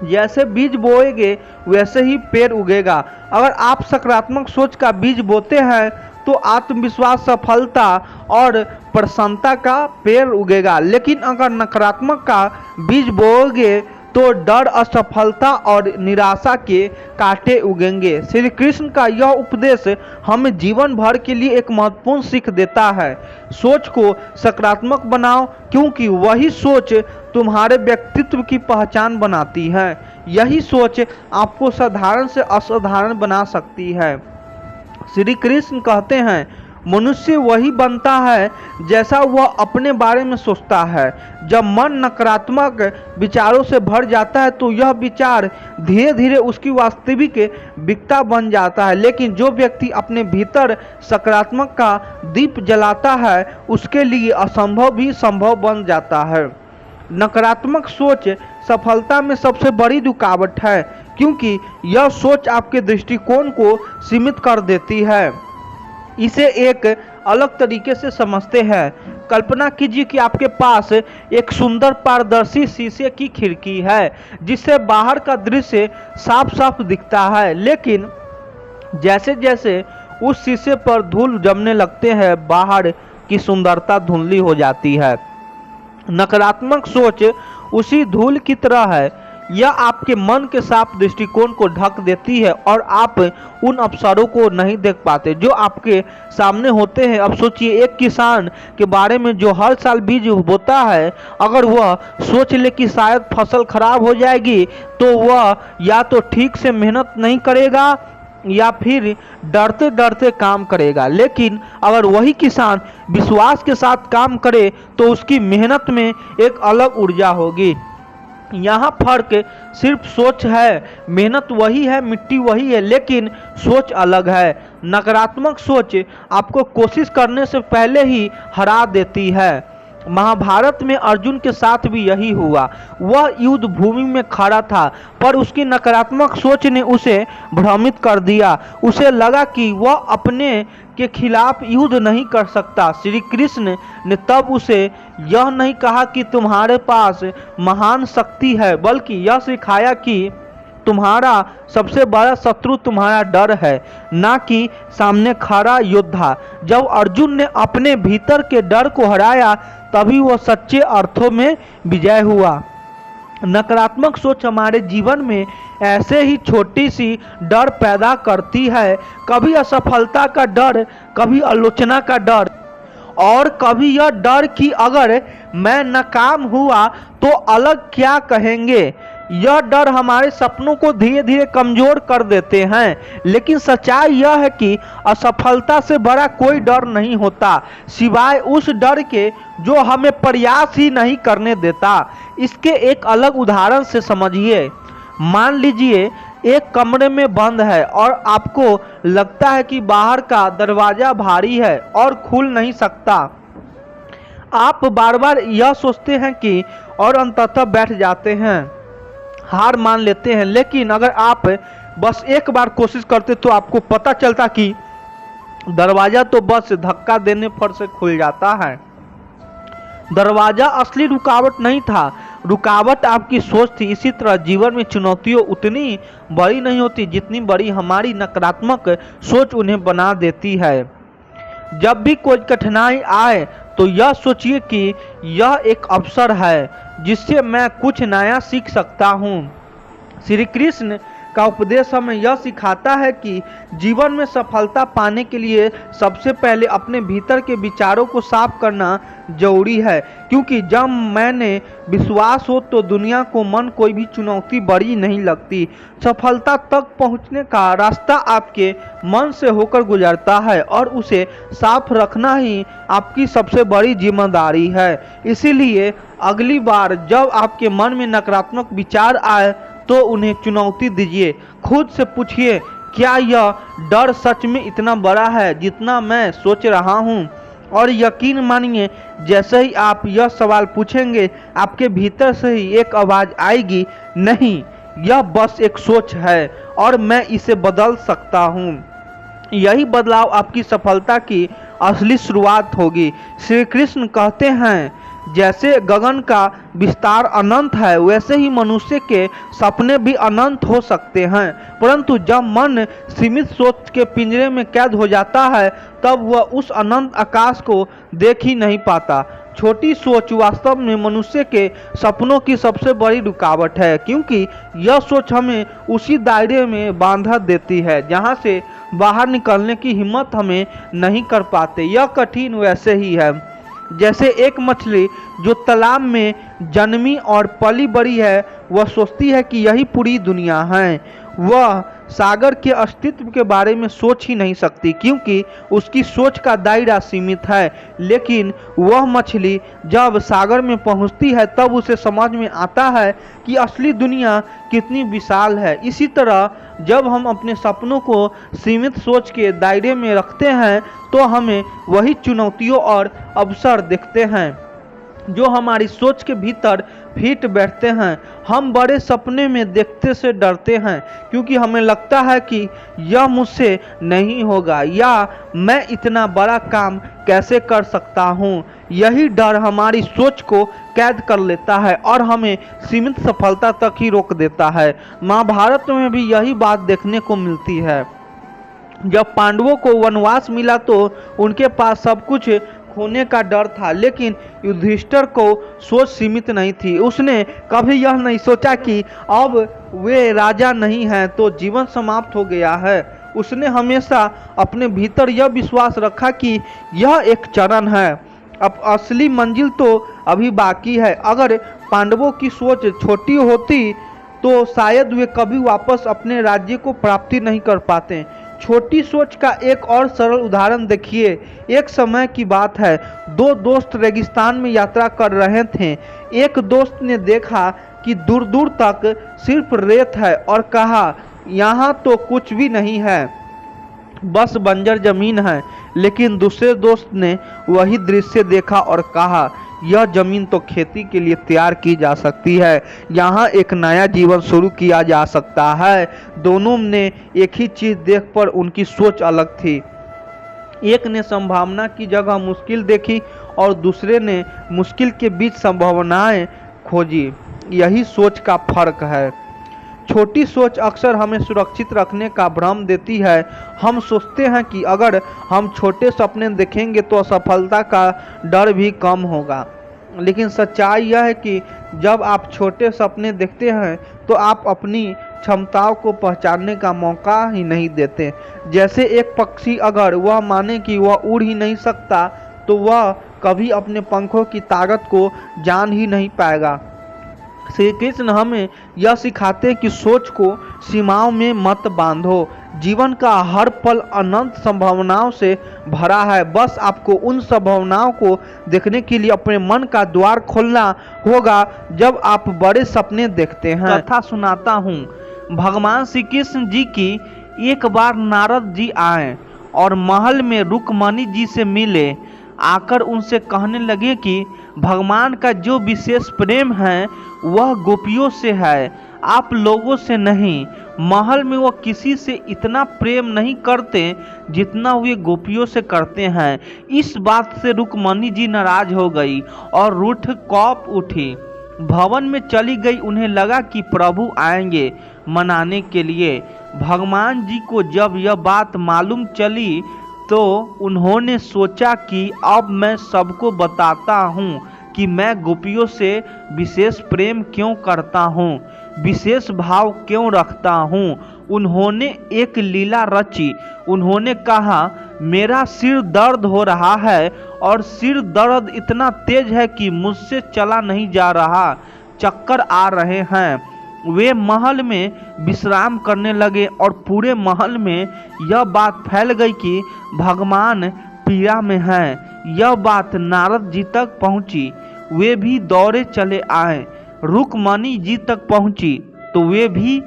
जैसे बीज बोएंगे वैसे ही पेड़ उगेगा। अगर आप सकारात्मक सोच का बीज बोते हैं तो आत्मविश्वास, सफलता और प्रसन्नता का पेड़ उगेगा। लेकिन अगर नकारात्मक का बीज बोओगे तो डर, असफलता और निराशा के कांटे उगेंगे। श्री कृष्ण का यह उपदेश हमें जीवन भर के लिए एक महत्वपूर्ण सीख देता है। सोच को सकारात्मक बनाओ, क्योंकि वही सोच तुम्हारे व्यक्तित्व की पहचान बनाती है। यही सोच आपको साधारण से असाधारण बना सकती है। श्री कृष्ण कहते हैं, मनुष्य वही बनता है जैसा वह अपने बारे में सोचता है। जब मन नकारात्मक विचारों से भर जाता है तो यह विचार धीरे धीरे उसकी वास्तविक विकता बन जाता है। लेकिन जो व्यक्ति अपने भीतर सकारात्मक का दीप जलाता है, उसके लिए असंभव भी संभव बन जाता है। नकारात्मक सोच सफलता में सबसे बड़ी रुकावट है, क्योंकि यह सोच आपके दृष्टिकोण को सीमित कर देती है। इसे एक अलग तरीके से समझते हैं। कल्पना कीजिए कि आपके पास एक सुंदर पारदर्शी शीशे की खिड़की है, जिससे बाहर का दृश्य साफ साफ दिखता है। लेकिन जैसे जैसे उस शीशे पर धूल जमने लगते हैं, बाहर की सुंदरता धुंधली हो जाती है। नकारात्मक सोच उसी धूल की तरह है। यह आपके मन के साफ दृष्टिकोण को ढक देती है और आप उन अवसरों को नहीं देख पाते जो आपके सामने होते हैं। अब सोचिए, एक किसान के बारे में जो हर साल बीज बोता है, अगर वह सोच ले कि शायद फसल खराब हो जाएगी, तो वह या तो ठीक से मेहनत नहीं करेगा या फिर डरते डरते काम करेगा। लेकिन अगर वही किसान विश्वास के साथ काम करे तो उसकी मेहनत में एक अलग ऊर्जा होगी। यहाँ फर्क सिर्फ सोच है। मेहनत वही है, मिट्टी वही है, लेकिन सोच अलग है। नकारात्मक सोच आपको कोशिश करने से पहले ही हरा देती है। महाभारत में अर्जुन के साथ भी यही हुआ। वह युद्ध भूमि में खड़ा था, पर उसकी नकारात्मक सोच ने उसे भ्रमित कर दिया। उसे लगा कि वह अपने के खिलाफ युद्ध नहीं कर सकता। श्री कृष्ण ने तब उसे यह नहीं कहा कि तुम्हारे पास महान शक्ति है, बल्कि यह सिखाया कि तुम्हारा सबसे बड़ा शत्रु तुम्हारा डर है, ना कि सामने खड़ा योद्धा। जब अर्जुन ने अपने भीतर के डर को हराया, तभी वह सच्चे अर्थों में विजय हुआ। नकारात्मक सोच हमारे जीवन में ऐसे ही छोटी सी डर पैदा करती है, कभी असफलता का डर, कभी आलोचना का डर, और कभी यह डर कि अगर मैं नाकाम हुआ तो अलग क्या कहेंगे। यह डर हमारे सपनों को धीरे धीरे कमजोर कर देते हैं। लेकिन सच्चाई यह है कि असफलता से बड़ा कोई डर नहीं होता सिवाय उस डर के जो हमें प्रयास ही नहीं करने देता। इसके एक अलग उदाहरण से समझिए। मान लीजिए एक कमरे में बंद है और आपको लगता है कि बाहर का दरवाजा भारी है और खुल नहीं सकता। आप बार बार यह सोचते हैं कि और अंततः बैठ जाते हैं, हार मान लेते हैं। लेकिन अगर आप बस एक बार कोशिश करते तो आपको पता चलता कि दरवाजा तो बस धक्का देने पर से खुल जाता है। दरवाजा असली रुकावट नहीं था, रुकावट आपकी सोच थी। इसी तरह जीवन में चुनौतियां उतनी बड़ी नहीं होती जितनी बड़ी हमारी नकारात्मक सोच उन्हें बना देती है। जब भी कोई कठिनाई आए तो यह सोचिए कि यह एक अवसर है जिससे मैं कुछ नया सीख सकता हूँ। श्री कृष्ण का उपदेश हमें यह सिखाता है कि जीवन में सफलता पाने के लिए सबसे पहले अपने भीतर के विचारों को साफ करना जरूरी है, क्योंकि जब मैंने विश्वास हो तो दुनिया को मन कोई भी चुनौती बड़ी नहीं लगती। सफलता तक पहुंचने का रास्ता आपके मन से होकर गुजरता है और उसे साफ रखना ही आपकी सबसे बड़ी जिम्मेदारी है। इसीलिए अगली बार जब आपके मन में नकारात्मक विचार आए तो उन्हें चुनौती दीजिए। खुद से पूछिए, क्या यह डर सच में इतना बड़ा है जितना मैं सोच रहा हूँ? और यकीन मानिए, जैसे ही आप यह सवाल पूछेंगे आपके भीतर से ही एक आवाज़ आएगी, नहीं, यह बस एक सोच है और मैं इसे बदल सकता हूँ। यही बदलाव आपकी सफलता की असली शुरुआत होगी। श्री कृष्ण कहते हैं, जैसे गगन का विस्तार अनंत है वैसे ही मनुष्य के सपने भी अनंत हो सकते हैं, परंतु जब मन सीमित सोच के पिंजरे में कैद हो जाता है तब वह उस अनंत आकाश को देख ही नहीं पाता। छोटी सोच वास्तव में मनुष्य के सपनों की सबसे बड़ी रुकावट है, क्योंकि यह सोच हमें उसी दायरे में बांधा देती है जहां से बाहर निकलने की हिम्मत हमें नहीं कर पाते। यह कठिन वैसे ही है जैसे एक मछली जो तालाब में जन्मी और पली बड़ी है, वह सोचती है कि यही पूरी दुनिया है। वह सागर के अस्तित्व के बारे में सोच ही नहीं सकती क्योंकि उसकी सोच का दायरा सीमित है। लेकिन वह मछली जब सागर में पहुंचती है तब उसे समझ में आता है कि असली दुनिया कितनी विशाल है। इसी तरह जब हम अपने सपनों को सीमित सोच के दायरे में रखते हैं तो हमें वही चुनौतियों और अवसर दिखते हैं जो हमारी सोच के भीतर फिट बैठते हैं। हम बड़े सपने में देखते से डरते हैं क्योंकि हमें लगता है कि यह मुझसे नहीं होगा या मैं इतना बड़ा काम कैसे कर सकता हूँ। यही डर हमारी सोच को कैद कर लेता है और हमें सीमित सफलता तक ही रोक देता है। महाभारत में भी यही बात देखने को मिलती है। जब पांडवों को वनवास मिला तो उनके पास सब कुछ खोने का डर था, लेकिन युधिष्ठिर को सोच सीमित नहीं थी। उसने कभी यह नहीं सोचा कि अब वे राजा नहीं हैं तो जीवन समाप्त हो गया है। उसने हमेशा अपने भीतर यह विश्वास रखा कि यह एक चरण है, अब असली मंजिल तो अभी बाकी है। अगर पांडवों की सोच छोटी होती तो शायद वे कभी वापस अपने राज्य को प्राप्ति नहीं कर पाते। छोटी सोच का एक और सरल उदाहरण देखिए। एक समय की बात है, दो दोस्त रेगिस्तान में यात्रा कर रहे थे। एक दोस्त ने देखा कि दूर दूर तक सिर्फ रेत है और कहा, यहाँ तो कुछ भी नहीं है, बस बंजर जमीन है। लेकिन दूसरे दोस्त ने वही दृश्य देखा और कहा, यह जमीन तो खेती के लिए तैयार की जा सकती है, यहाँ एक नया जीवन शुरू किया जा सकता है। दोनों ने एक ही चीज देख पर उनकी सोच अलग थी। एक ने संभावना की जगह मुश्किल देखी और दूसरे ने मुश्किल के बीच संभावनाएं खोजी। यही सोच का फर्क है। छोटी सोच अक्सर हमें सुरक्षित रखने का भ्रम देती है। हम सोचते हैं कि अगर हम छोटे सपने देखेंगे तो असफलता का डर भी कम होगा। लेकिन सच्चाई यह है कि जब आप छोटे सपने देखते हैं तो आप अपनी क्षमताओं को पहचानने का मौका ही नहीं देते। जैसे एक पक्षी अगर वह माने कि वह उड़ ही नहीं सकता तो वह कभी अपने पंखों की ताकत को जान ही नहीं पाएगा। श्री कृष्ण हमें यह सिखाते हैं कि सोच को सीमाओं में मत बांधो। जीवन का हर पल अनंत संभावनाओं से भरा है, बस आपको उन संभावनाओं को देखने के लिए अपने मन का द्वार खोलना होगा। जब आप बड़े सपने देखते हैं, कथा सुनाता हूँ। भगवान श्री कृष्ण जी की एक बार नारद जी आए और महल में रुक्मणी जी से मिले। आकर उनसे कहने लगे कि भगवान का जो विशेष प्रेम है वह गोपियों से है, आप लोगों से नहीं। महल में वो किसी से इतना प्रेम नहीं करते जितना वे गोपियों से करते हैं। इस बात से रुक्मणी जी नाराज हो गई और रूठ कौप उठी, भवन में चली गई। उन्हें लगा कि प्रभु आएंगे मनाने के लिए। भगवान जी को जब यह बात मालूम चली तो उन्होंने सोचा कि अब मैं सबको बताता हूँ कि मैं गोपियों से विशेष प्रेम क्यों करता हूँ, विशेष भाव क्यों रखता हूँ। उन्होंने एक लीला रची। उन्होंने कहा, मेरा सिर दर्द हो रहा है और सिर दर्द इतना तेज है कि मुझसे चला नहीं जा रहा, चक्कर आ रहे हैं। वे महल में विश्राम करने लगे और पूरे महल में यह बात फैल गई कि भगवान पीड़ा में हैं। यह बात नारद जी तक पहुंची। वे भी दौड़े चले आए। रुक्मणी जी तक पहुंची तो वे भी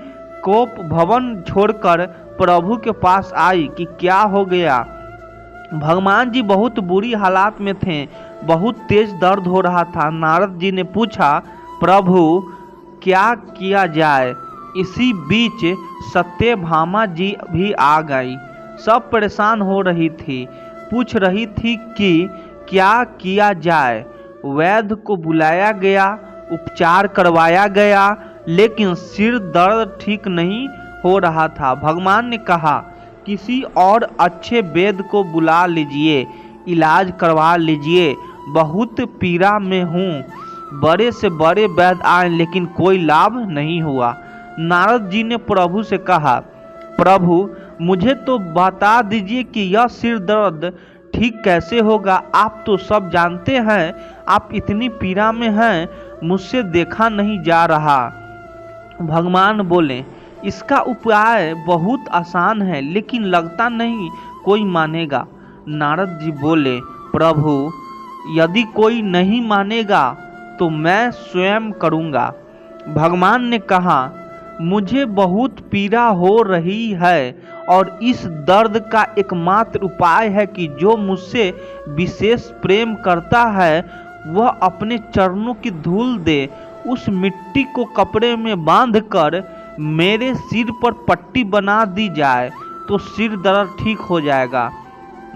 कोप भवन छोड़कर प्रभु के पास आई कि क्या हो गया। भगवान जी बहुत बुरी हालात में थे, बहुत तेज दर्द हो रहा था। नारद जी ने पूछा, प्रभु क्या किया जाए। इसी बीच सत्यभामा जी भी आ गई। सब परेशान हो रही थी, पूछ रही थी कि क्या किया जाए। वैद्य को बुलाया गया, उपचार करवाया गया, लेकिन सिर दर्द ठीक नहीं हो रहा था। भगवान ने कहा, किसी और अच्छे वैद्य को बुला लीजिए, इलाज करवा लीजिए, बहुत पीड़ा में हूँ। बड़े से बड़े वैद्य आए लेकिन कोई लाभ नहीं हुआ। नारद जी ने प्रभु से कहा, प्रभु मुझे तो बता दीजिए कि यह सिर दर्द ठीक कैसे होगा। आप तो सब जानते हैं, आप इतनी पीड़ा में हैं, मुझसे देखा नहीं जा रहा। भगवान बोले, इसका उपाय बहुत आसान है, लेकिन लगता नहीं कोई मानेगा। नारद जी बोले, प्रभु यदि कोई नहीं मानेगा तो मैं स्वयं करूँगा। भगवान ने कहा, मुझे बहुत पीड़ा हो रही है और इस दर्द का एकमात्र उपाय है कि जो मुझसे विशेष प्रेम करता है वह अपने चरणों की धूल दे। उस मिट्टी को कपड़े में बांधकर मेरे सिर पर पट्टी बना दी जाए तो सिर दर्द ठीक हो जाएगा।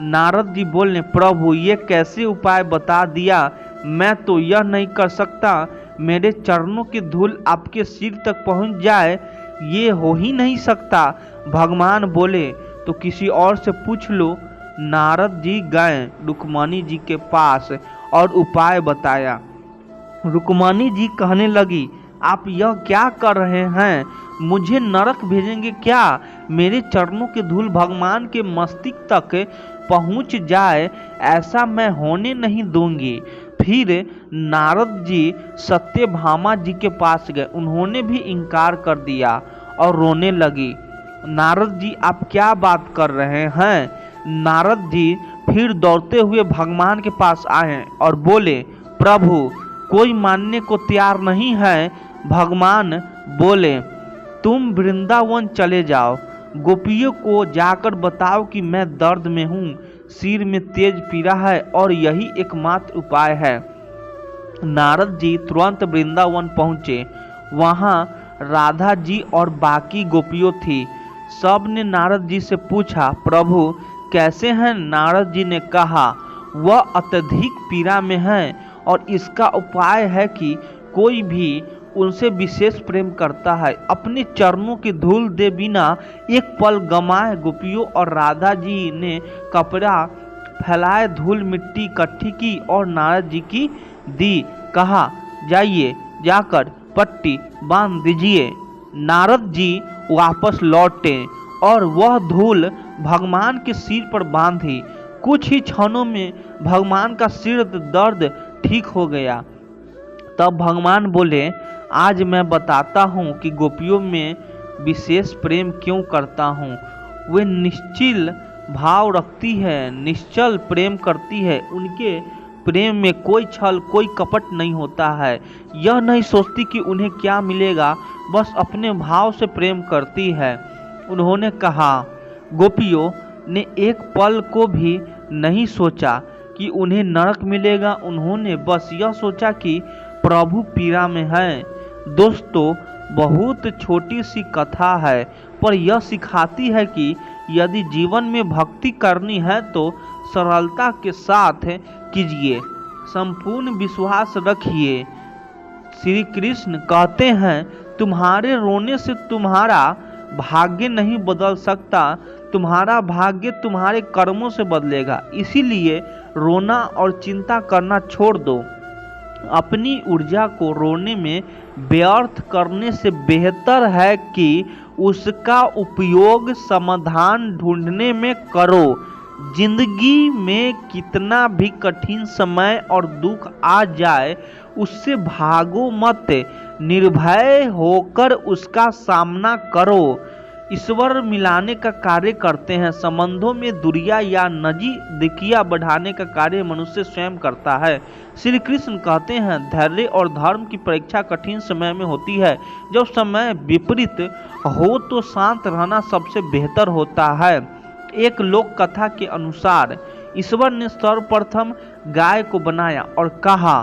नारद जी बोले, प्रभु ये कैसे उपाय बता दिया, मैं तो यह नहीं कर सकता। मेरे चरणों की धूल आपके सिर तक पहुंच जाए, ये हो ही नहीं सकता। भगवान बोले, तो किसी और से पूछ लो। नारद जी गए रुक्मणी जी के पास और उपाय बताया। रुक्मणी जी कहने लगी, आप यह क्या कर रहे हैं, मुझे नरक भेजेंगे क्या। मेरे चरणों की धूल भगवान के मस्तिष्क तक पहुंच जाए, ऐसा मैं होने नहीं दूंगी। फिर नारद जी सत्यभामा जी के पास गए। उन्होंने भी इनकार कर दिया और रोने लगी। नारद जी आप क्या बात कर रहे हैं। नारद जी फिर दौड़ते हुए भगवान के पास आए और बोले, प्रभु कोई मानने को तैयार नहीं है। भगवान बोले, तुम वृंदावन चले जाओ, गोपियों को जाकर बताओ कि मैं दर्द में हूँ, सिर में तेज पीड़ा है और यही एकमात्र उपाय है। नारद जी तुरंत वृंदावन पहुँचे। वहाँ राधा जी और बाकी गोपियों थी। सब ने नारद जी से पूछा, प्रभु कैसे हैं। नारद जी ने कहा, वह अत्यधिक पीड़ा में है और इसका उपाय है कि कोई भी उनसे विशेष प्रेम करता है अपने चरणों की धूल दे बिना एक पल गमाए। गोपियों और राधा जी ने कपड़ा फैलाए धूल मिट्टी इकट्ठी की और नारद जी की दी। कहा, जाइए जाकर पट्टी बांध दीजिए। नारद जी वापस लौटे और वह धूल भगवान के सिर पर बांधी। कुछ ही क्षणों में भगवान का सिर दर्द ठीक हो गया। तब भगवान बोले, आज मैं बताता हूँ कि गोपियों में विशेष प्रेम क्यों करता हूँ। वे निश्चल भाव रखती है, निश्चल प्रेम करती है। उनके प्रेम में कोई छल, कोई कपट नहीं होता है। यह नहीं सोचती कि उन्हें क्या मिलेगा, बस अपने भाव से प्रेम करती है। उन्होंने कहा, गोपियों ने एक पल को भी नहीं सोचा कि उन्हें नरक मिलेगा। उन्होंने बस यह सोचा कि प्रभु पीड़ा में है। दोस्तों, बहुत छोटी सी कथा है, पर यह सिखाती है कि यदि जीवन में भक्ति करनी है तो सरलता के साथ कीजिए, संपूर्ण विश्वास रखिए। श्री कृष्ण कहते हैं, तुम्हारे रोने से तुम्हारा भाग्य नहीं बदल सकता, तुम्हारा भाग्य तुम्हारे कर्मों से बदलेगा। इसीलिए रोना और चिंता करना छोड़ दो। अपनी ऊर्जा को रोने में व्यर्थ करने से बेहतर है कि उसका उपयोग समाधान ढूंढने में करो। जिंदगी में कितना भी कठिन समय और दुख आ जाए, उससे भागो मत, निर्भय होकर उसका सामना करो। ईश्वर मिलाने का कार्य करते हैं, संबंधों में दूरियां या नजदीकियां बढ़ाने का कार्य मनुष्य स्वयं करता है। श्री कृष्ण कहते हैं, धैर्य और धर्म की परीक्षा कठिन समय में होती है। जब समय विपरीत हो तो शांत रहना सबसे बेहतर होता है। एक लोक कथा के अनुसार ईश्वर ने सर्वप्रथम गाय को बनाया और कहा,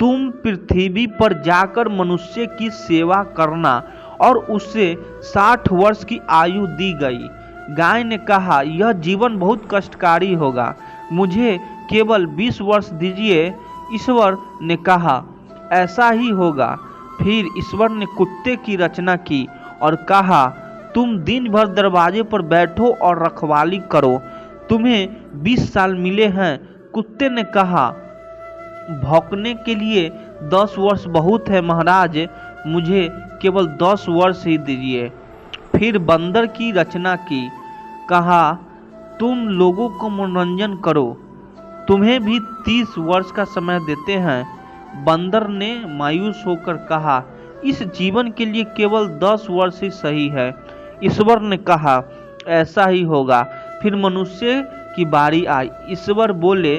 तुम पृथ्वी पर जाकर मनुष्य की सेवा करना, और उसे 60 वर्ष की आयु दी गई। गाय ने कहा, यह जीवन बहुत कष्टकारी होगा, मुझे केवल 20 वर्ष दीजिए। ईश्वर ने कहा, ऐसा ही होगा। फिर ईश्वर ने कुत्ते की रचना की और कहा, तुम दिन भर दरवाजे पर बैठो और रखवाली करो, तुम्हें 20 साल मिले हैं। कुत्ते ने कहा, भौंकने के लिए 10 वर्ष बहुत है महाराज, मुझे केवल 10 वर्ष ही दीजिए। फिर बंदर की रचना की, कहा, तुम लोगों को मनोरंजन करो, तुम्हें भी 30 वर्ष का समय देते हैं। बंदर ने मायूस होकर कहा, इस जीवन के लिए केवल 10 वर्ष ही सही है। ईश्वर ने कहा, ऐसा ही होगा। फिर मनुष्य की बारी आई। ईश्वर बोले,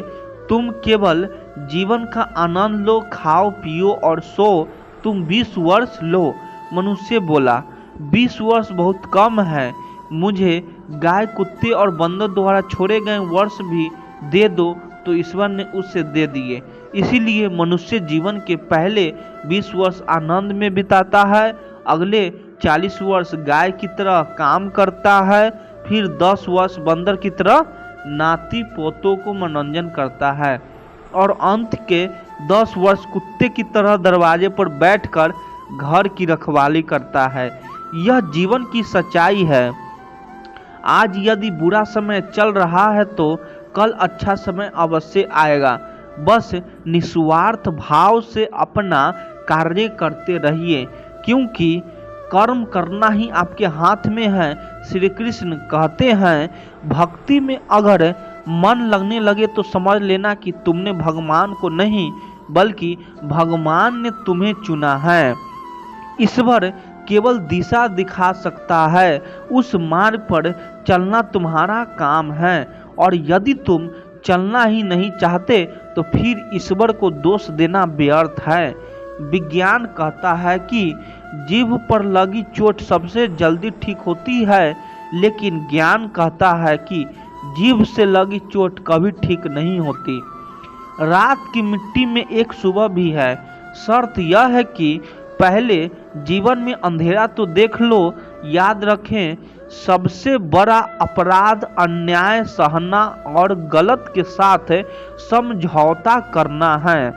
तुम केवल जीवन का आनंद लो, खाओ पियो और सो, तुम 20 वर्ष लो। मनुष्य बोला, 20 वर्ष बहुत कम है, मुझे गाय, कुत्ते और बंदर द्वारा छोड़े गए वर्ष भी दे दो। तो ईश्वर ने उससे दे दिए। इसीलिए मनुष्य जीवन के पहले 20 वर्ष आनंद में बिताता है, अगले 40 वर्ष गाय की तरह काम करता है, फिर 10 वर्ष बंदर की तरह नाती पोतों को मनोरंजन करता है, और अंत के 10 वर्ष कुत्ते की तरह दरवाजे पर बैठकर घर की रखवाली करता है। यह जीवन की सच्चाई है। आज यदि बुरा समय चल रहा है तो कल अच्छा समय अवश्य आएगा। बस निस्वार्थ भाव से अपना कार्य करते रहिए, क्योंकि कर्म करना ही आपके हाथ में है। श्री कृष्ण कहते हैं, भक्ति में अगर मन लगने लगे तो समझ लेना कि तुमने भगवान को नहीं बल्कि भगवान ने तुम्हें चुना है। ईश्वर केवल दिशा दिखा सकता है, उस मार्ग पर चलना तुम्हारा काम है। और यदि तुम चलना ही नहीं चाहते तो फिर ईश्वर को दोष देना व्यर्थ है। विज्ञान कहता है कि जीभ पर लगी चोट सबसे जल्दी ठीक होती है, लेकिन ज्ञान कहता है कि जीभ से लगी चोट कभी ठीक नहीं होती। रात की मिट्टी में एक सुबह भी है। शर्त यह है कि पहले जीवन में अंधेरा तो देख लो। याद रखें, सबसे बड़ा अपराध अन्याय सहना और गलत के साथ समझौता करना है।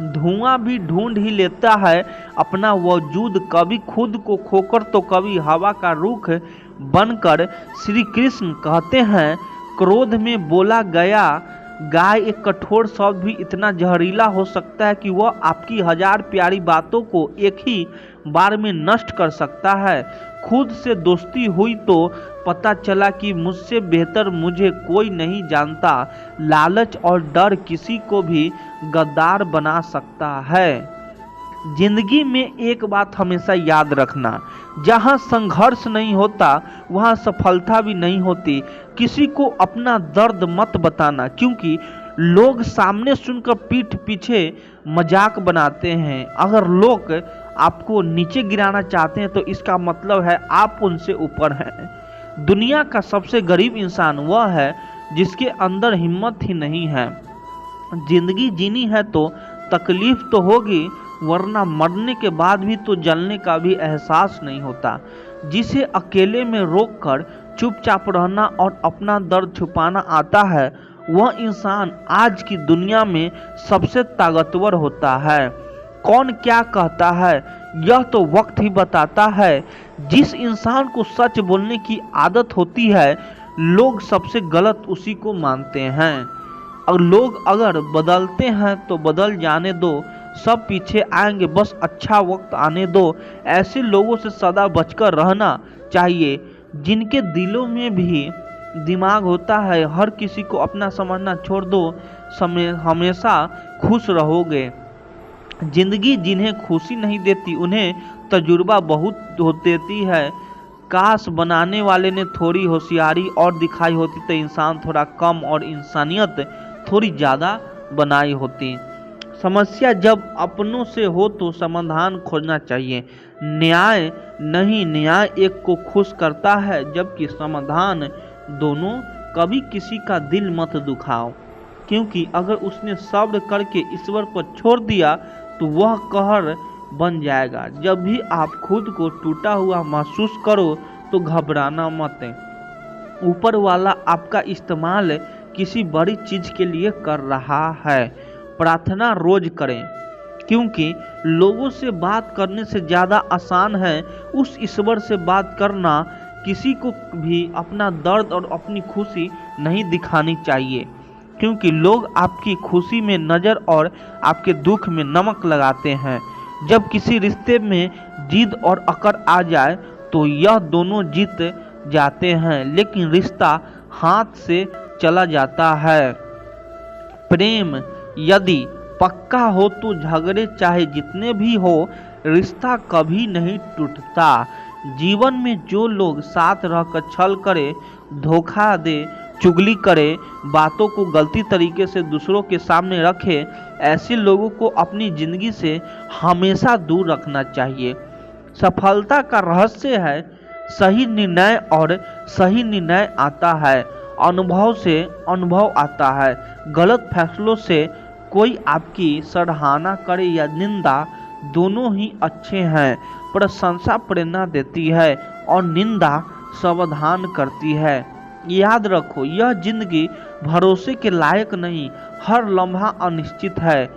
धुआं भी ढूंढ ही लेता है अपना वजूद, कभी खुद को खोकर तो कभी हवा का रुख बनकर। श्री कृष्ण कहते हैं, क्रोध में बोला गया गाय एक कठोर शब्द भी इतना जहरीला हो सकता है कि वह आपकी 1000 प्यारी बातों को एक ही बार में नष्ट कर सकता है। खुद से दोस्ती हुई तो पता चला कि मुझसे बेहतर मुझे कोई नहीं जानता। लालच और डर किसी को भी गद्दार बना सकता है। जिंदगी में एक बात हमेशा याद रखना, जहां संघर्ष नहीं होता वहां सफलता भी नहीं होती। किसी को अपना दर्द मत बताना, क्योंकि लोग सामने सुनकर पीठ पीछे मजाक बनाते हैं। अगर लोग आपको नीचे गिराना चाहते हैं तो इसका मतलब है आप उनसे ऊपर हैं। दुनिया का सबसे गरीब इंसान वह है जिसके अंदर हिम्मत ही नहीं है। जिंदगी जीनी है तो तकलीफ तो होगी, वरना मरने के बाद भी तो जलने का भी एहसास नहीं होता। जिसे अकेले में रोककर चुपचाप रहना और अपना दर्द छुपाना आता है, वह इंसान आज की दुनिया में सबसे ताकतवर होता है। कौन क्या कहता है यह तो वक्त ही बताता है। जिस इंसान को सच बोलने की आदत होती है, लोग सबसे गलत उसी को मानते हैं। और लोग अगर बदलते हैं तो बदल जाने दो, सब पीछे आएंगे, बस अच्छा वक्त आने दो। ऐसे लोगों से सदा बचकर रहना चाहिए जिनके दिलों में भी दिमाग होता है। हर किसी को अपना समझना छोड़ दो, हमेशा खुश रहोगे। जिंदगी जिन्हें खुशी नहीं देती उन्हें तजुर्बा बहुत देती है। काश बनाने वाले ने थोड़ी होशियारी और दिखाई होती तो इंसान थोड़ा कम और इंसानियत थोड़ी ज़्यादा बनाई होती। समस्या जब अपनों से हो तो समाधान खोजना चाहिए, न्याय नहीं। न्याय एक को खुश करता है, जबकि समाधान दोनों। कभी किसी का दिल मत दुखाओ, क्योंकि अगर उसने सब्र करके ईश्वर पर छोड़ दिया तो वह कहर बन जाएगा। जब भी आप खुद को टूटा हुआ महसूस करो तो घबराना मत। ऊपर वाला आपका इस्तेमाल किसी बड़ी चीज के लिए कर रहा है। प्रार्थना रोज करें, क्योंकि लोगों से बात करने से ज़्यादा आसान है उस ईश्वर से बात करना। किसी को भी अपना दर्द और अपनी खुशी नहीं दिखानी चाहिए, क्योंकि लोग आपकी खुशी में नज़र और आपके दुख में नमक लगाते हैं। जब किसी रिश्ते में जिद और अकड़ आ जाए तो यह दोनों जीत जाते हैं, लेकिन रिश्ता हाथ से चला जाता है। प्रेम यदि पक्का हो तो झगड़े चाहे जितने भी हो, रिश्ता कभी नहीं टूटता। जीवन में जो लोग साथ रहकर छल करे, धोखा दे, चुगली करे, बातों को गलती तरीके से दूसरों के सामने रखे, ऐसे लोगों को अपनी जिंदगी से हमेशा दूर रखना चाहिए। सफलता का रहस्य है सही निर्णय, और सही निर्णय आता है अनुभव से। अनुभव आता है गलत फैसलों से। कोई आपकी सराहना करे या निंदा, दोनों ही अच्छे हैं। प्रशंसा प्रेरणा देती है और निंदा सावधान करती है। याद रखो, यह जिंदगी भरोसे के लायक नहीं, हर लम्हा अनिश्चित है।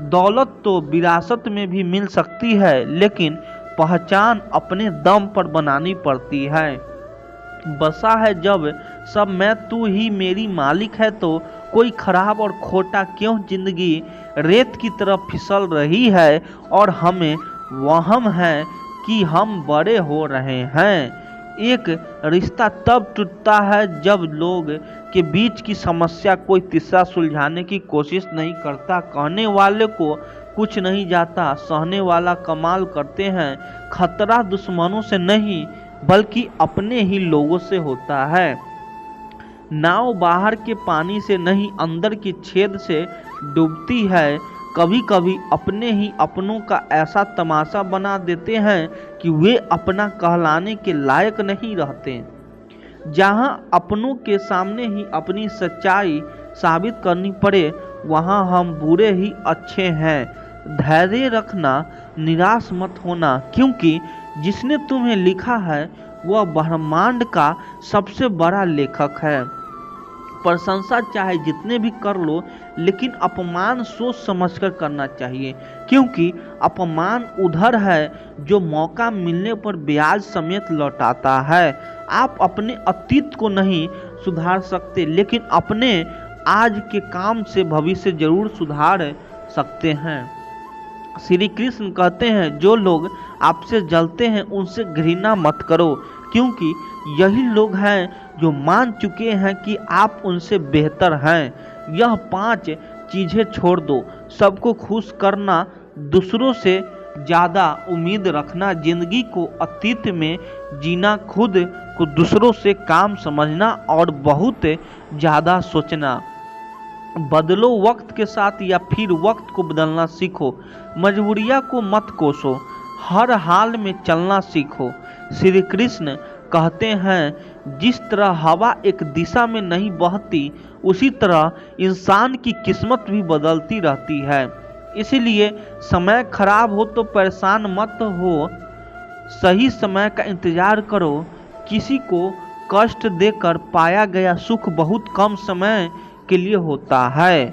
दौलत तो विरासत में भी मिल सकती है, लेकिन पहचान अपने दम पर बनानी पड़ती है। बसा है जब सब मैं तू ही मेरी मालिक है, तो कोई खराब और खोटा क्यों जिंदगी रेत की तरफ फिसल रही है और हमें वहम है कि हम बड़े हो रहे हैं। एक रिश्ता तब टूटता है जब लोग के बीच की समस्या कोई तीसरा सुलझाने की कोशिश नहीं करता। कहने वाले को कुछ नहीं जाता, सहने वाला कमाल करते हैं। खतरा दुश्मनों से नहीं बल्कि अपने ही लोगों से होता है। नाव बाहर के पानी से नहीं अंदर की छेद से डूबती है। कभी कभी अपने ही अपनों का ऐसा तमाशा बना देते हैं कि वे अपना कहलाने के लायक नहीं रहते। जहां अपनों के सामने ही अपनी सच्चाई साबित करनी पड़े, वहां हम बुरे ही अच्छे हैं। धैर्य रखना, निराश मत होना, क्योंकि जिसने तुम्हें लिखा है वह ब्रह्मांड का सबसे बड़ा लेखक है। प्रशंसा चाहे जितने भी कर लो, लेकिन अपमान सोच समझकर करना चाहिए, क्योंकि अपमान उधर है जो मौका मिलने पर ब्याज समेत लौटाता है। आप अपने अतीत को नहीं सुधार सकते, लेकिन अपने आज के काम से भविष्य जरूर सुधार सकते हैं। श्री कृष्ण कहते हैं जो लोग आपसे जलते हैं उनसे घृणा मत करो, क्योंकि यही लोग हैं जो मान चुके हैं कि आप उनसे बेहतर हैं। यह 5 चीजें छोड़ दो, सबको खुश करना, दूसरों से ज़्यादा उम्मीद रखना, जिंदगी को अतीत में जीना, खुद को दूसरों से काम समझना और बहुत ज़्यादा सोचना। बदलो वक्त के साथ या फिर वक्त को बदलना सीखो। मजबूरियाँ को मत कोसो, हर हाल में चलना सीखो। श्री कृष्ण कहते हैं जिस तरह हवा एक दिशा में नहीं बहती, उसी तरह इंसान की किस्मत भी बदलती रहती है। इसीलिए समय खराब हो तो परेशान मत हो, सही समय का इंतजार करो। किसी को कष्ट देकर पाया गया सुख बहुत कम समय के लिए होता है।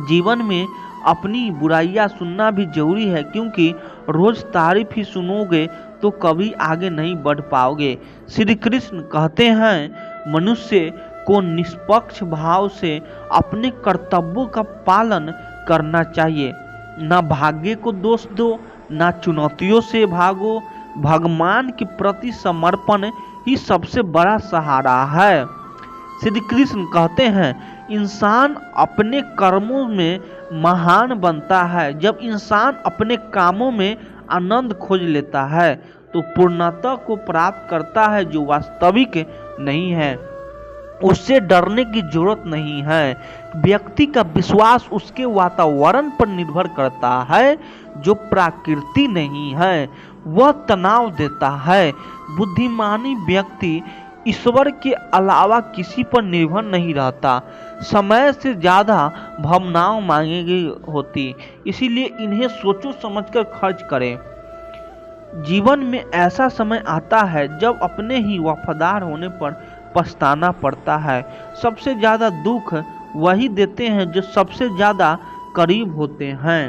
जीवन में अपनी बुराइयां सुनना भी जरूरी है, क्योंकि रोज तारीफ ही सुनोगे तो कभी आगे नहीं बढ़ पाओगे। श्री कृष्ण कहते हैं मनुष्य को निष्पक्ष भाव से अपने कर्तव्यों का पालन करना चाहिए। ना भाग्य को दोष दो, ना चुनौतियों से भागो। भगवान के प्रति समर्पण ही सबसे बड़ा सहारा है। श्री कृष्ण कहते हैं इंसान अपने कर्मों में महान बनता है। जब इंसान अपने कामों में आनंद खोज लेता है तो पूर्णता को प्राप्त करता है, जो वास्तविक नहीं है। उससे डरने की जरूरत नहीं है। व्यक्ति का विश्वास उसके वातावरण पर निर्भर करता है, जो प्रकृति नहीं है। वह तनाव देता है। बुद्धिमानी व्यक्ति ईश्वर के अलावा किसी पर निर्भर नहीं रहता। समय से ज़्यादा भावनाओं मांगेगी होती, इसीलिए इन्हें सोचो समझकर खर्च करें। जीवन में ऐसा समय आता है जब अपने ही वफादार होने पर पछताना पड़ता है। सबसे ज़्यादा दुख वही देते हैं जो सबसे ज़्यादा करीब होते हैं।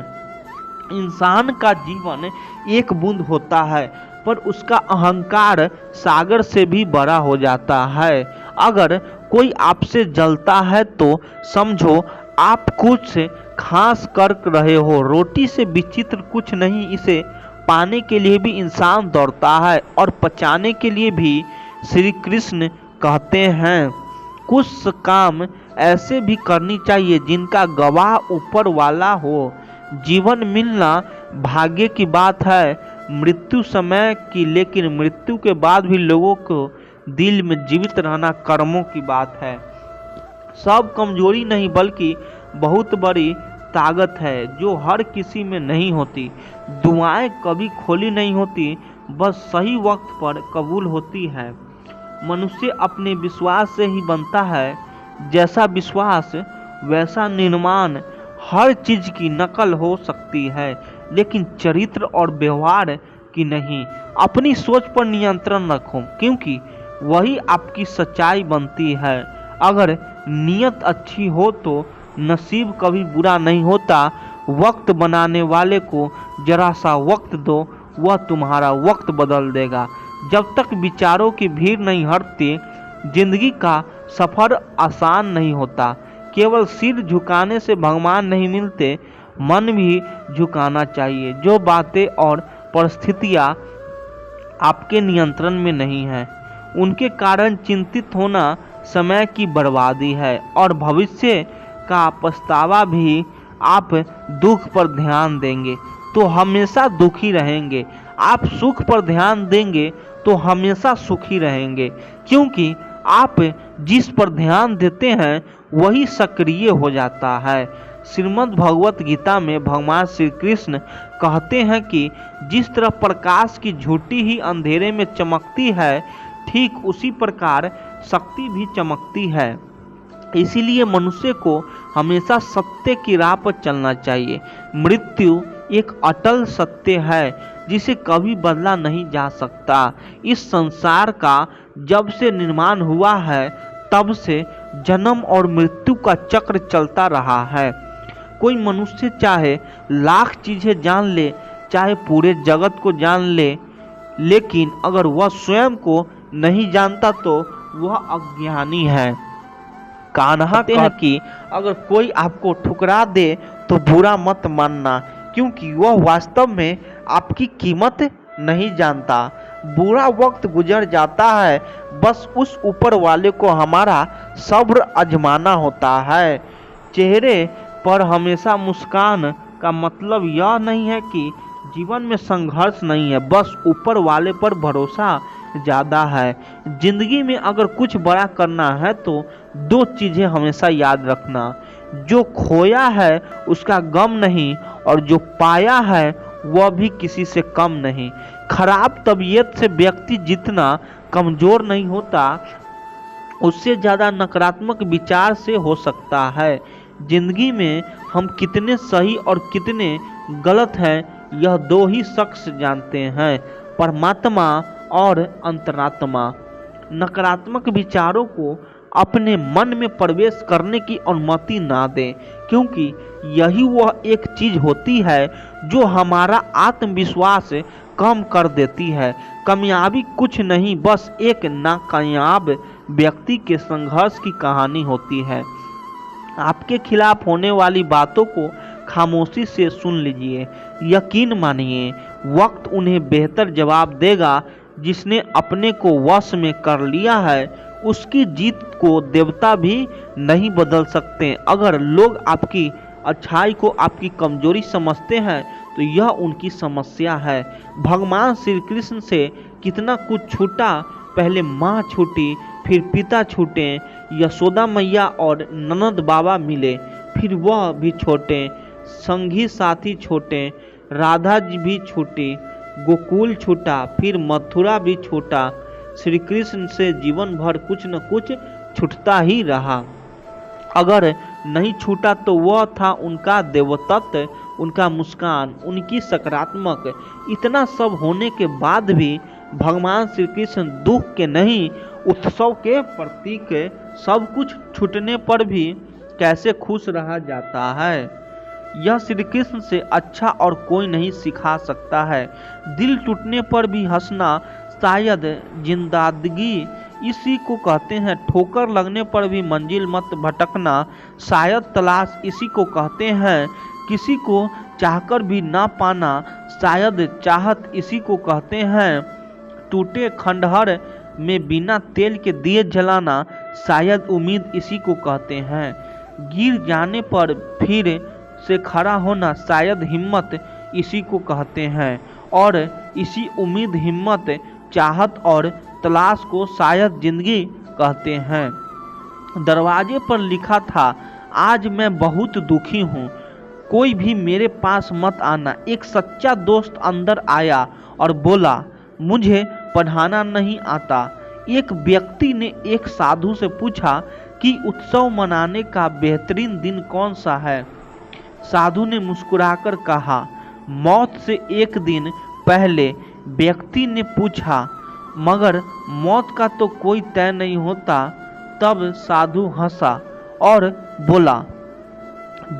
इंसान का जीवन एक बूंद होता है, पर उसका अहंकार सागर से भी बड़ा हो जाता है। अगर कोई आपसे जलता है तो समझो आप कुछ खास कर रहे हो। रोटी से विचित्र कुछ नहीं, इसे पाने के लिए भी इंसान दौड़ता है और पचाने के लिए भी। श्री कृष्ण कहते हैं कुछ काम ऐसे भी करनी चाहिए जिनका गवाह ऊपर वाला हो। जीवन मिलना भाग्य की बात है, मृत्यु समय की, लेकिन मृत्यु के बाद भी लोगों को दिल में जीवित रहना कर्मों की बात है। सब कमजोरी नहीं बल्कि बहुत बड़ी ताकत है जो हर किसी में नहीं होती। दुआएं कभी खोली नहीं होती, बस सही वक्त पर कबूल होती है। मनुष्य अपने विश्वास से ही बनता है। जैसा विश्वास वैसा निर्माण। हर चीज की नकल हो सकती है, लेकिन चरित्र और व्यवहार की नहीं। अपनी सोच पर नियंत्रण रखो, क्योंकि वही आपकी सच्चाई बनती है। अगर नीयत अच्छी हो तो नसीब कभी बुरा नहीं होता। वक्त बनाने वाले को जरा सा वक्त दो, वह तुम्हारा वक्त बदल देगा। जब तक विचारों की भीड़ नहीं हटती, जिंदगी का सफर आसान नहीं होता। केवल सिर झुकाने से भगवान नहीं मिलते, मन भी झुकाना चाहिए। जो बातें और परिस्थितियाँ आपके नियंत्रण में नहीं हैं, उनके कारण चिंतित होना समय की बर्बादी है और भविष्य का पछतावा भी। आप दुख पर ध्यान देंगे तो हमेशा दुखी रहेंगे। आप सुख पर ध्यान देंगे तो हमेशा सुखी रहेंगे, क्योंकि आप जिस पर ध्यान देते हैं वही सक्रिय हो जाता है। श्रीमद् भगवत गीता में भगवान श्री कृष्ण कहते हैं कि जिस तरह प्रकाश की झूठी ही अंधेरे में चमकती है, ठीक उसी प्रकार शक्ति भी चमकती है। इसीलिए मनुष्य को हमेशा सत्य की राह पर चलना चाहिए। मृत्यु एक अटल सत्य है जिसे कभी बदला नहीं जा सकता। इस संसार का जब से निर्माण हुआ है तब से जन्म और मृत्यु का चक्र चलता रहा है। कोई मनुष्य चाहे लाख चीजें जान ले, चाहे पूरे जगत को जान ले, लेकिन अगर वह स्वयं को नहीं जानता तो वह अज्ञानी है। कान्हा कहते कि अगर कोई आपको ठुकरा दे तो बुरा मत मानना, क्योंकि वह वास्तव में आपकी कीमत नहीं जानता। बुरा वक्त गुजर जाता है, बस उस ऊपर वाले को हमारा सब्र आजमाना होता है। चेहरे पर हमेशा मुस्कान का मतलब यह नहीं है कि जीवन में संघर्ष नहीं है, बस ऊपर वाले पर भरोसा ज़्यादा है। जिंदगी में अगर कुछ बड़ा करना है तो दो चीज़ें हमेशा याद रखना, जो खोया है उसका गम नहीं, और जो पाया है वह भी किसी से कम नहीं। खराब तबीयत से व्यक्ति जितना कमज़ोर नहीं होता, उससे ज़्यादा नकारात्मक विचार से हो सकता है। जिंदगी में हम कितने सही और कितने गलत हैं यह दो ही शख्स जानते हैं, परमात्मा और अंतरात्मा। नकारात्मक विचारों को अपने मन में प्रवेश करने की अनुमति ना दें, क्योंकि यही वह एक चीज़ होती है जो हमारा आत्मविश्वास कम कर देती है। कामयाबी कुछ नहीं, बस एक नाकामयाब व्यक्ति के संघर्ष की कहानी होती है। आपके खिलाफ होने वाली बातों को खामोशी से सुन लीजिए। यकीन मानिए, वक्त उन्हें बेहतर जवाब देगा। जिसने अपने को वश में कर लिया है, उसकी जीत को देवता भी नहीं बदल सकते। अगर लोग आपकी अच्छाई को आपकी कमजोरी समझते हैं तो यह उनकी समस्या है। भगवान श्री कृष्ण से कितना कुछ छूटा, पहले माँ छूटी, फिर पिता छूटे, यशोदा मैया और ननद बाबा मिले, फिर वह भी छोटे, संगी साथी छोटे, राधा जी भी छूटी, गोकुल छूटा, फिर मथुरा भी छूटा। श्री कृष्ण से जीवन भर कुछ न कुछ छूटता ही रहा। अगर नहीं छूटा तो वह था उनका देवत्व, उनका मुस्कान, उनकी सकारात्मक। इतना सब होने के बाद भी भगवान श्री कृष्ण दुख के नहीं, उत्सव के प्रतीक। सब कुछ छूटने पर भी कैसे खुश रहा जाता है, यह श्री कृष्ण से अच्छा और कोई नहीं सिखा सकता है। दिल टूटने पर भी हंसना शायद जिंदगी इसी को कहते हैं। ठोकर लगने पर भी मंजिल मत भटकना शायद तलाश इसी को कहते हैं। किसी को चाहकर भी ना पाना शायद चाहत इसी को कहते हैं। टूटे खंडहर में बिना तेल के दिए जलाना शायद उम्मीद इसी को कहते हैं। गिर जाने पर फिर से खड़ा होना शायद हिम्मत इसी को कहते हैं। और इसी उम्मीद, हिम्मत, चाहत और तलाश को शायद जिंदगी कहते हैं। दरवाजे पर लिखा था, आज मैं बहुत दुखी हूँ, कोई भी मेरे पास मत आना। एक सच्चा दोस्त अंदर आया और बोला, मुझे पढ़ाना नहीं आता। एक व्यक्ति ने एक साधु से पूछा कि उत्सव मनाने का बेहतरीन दिन कौन सा है। साधु ने मुस्कुराकर कहा, मौत से एक दिन पहले। व्यक्ति ने पूछा, मगर मौत का तो कोई तय नहीं होता। तब साधु हंसा और बोला,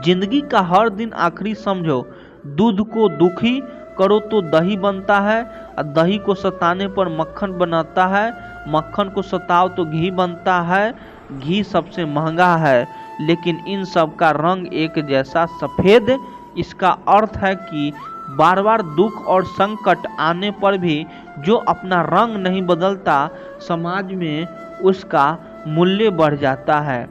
जिंदगी का हर दिन आखिरी समझो। दूध को दुखी करो तो दही बनता है, और दही को सताने पर मक्खन बनाता है, मक्खन को सताओ तो घी बनता है। घी सबसे महंगा है, लेकिन इन सब का रंग एक जैसा सफ़ेद। इसका अर्थ है कि बार बार दुख और संकट आने पर भी जो अपना रंग नहीं बदलता, समाज में उसका मूल्य बढ़ जाता है।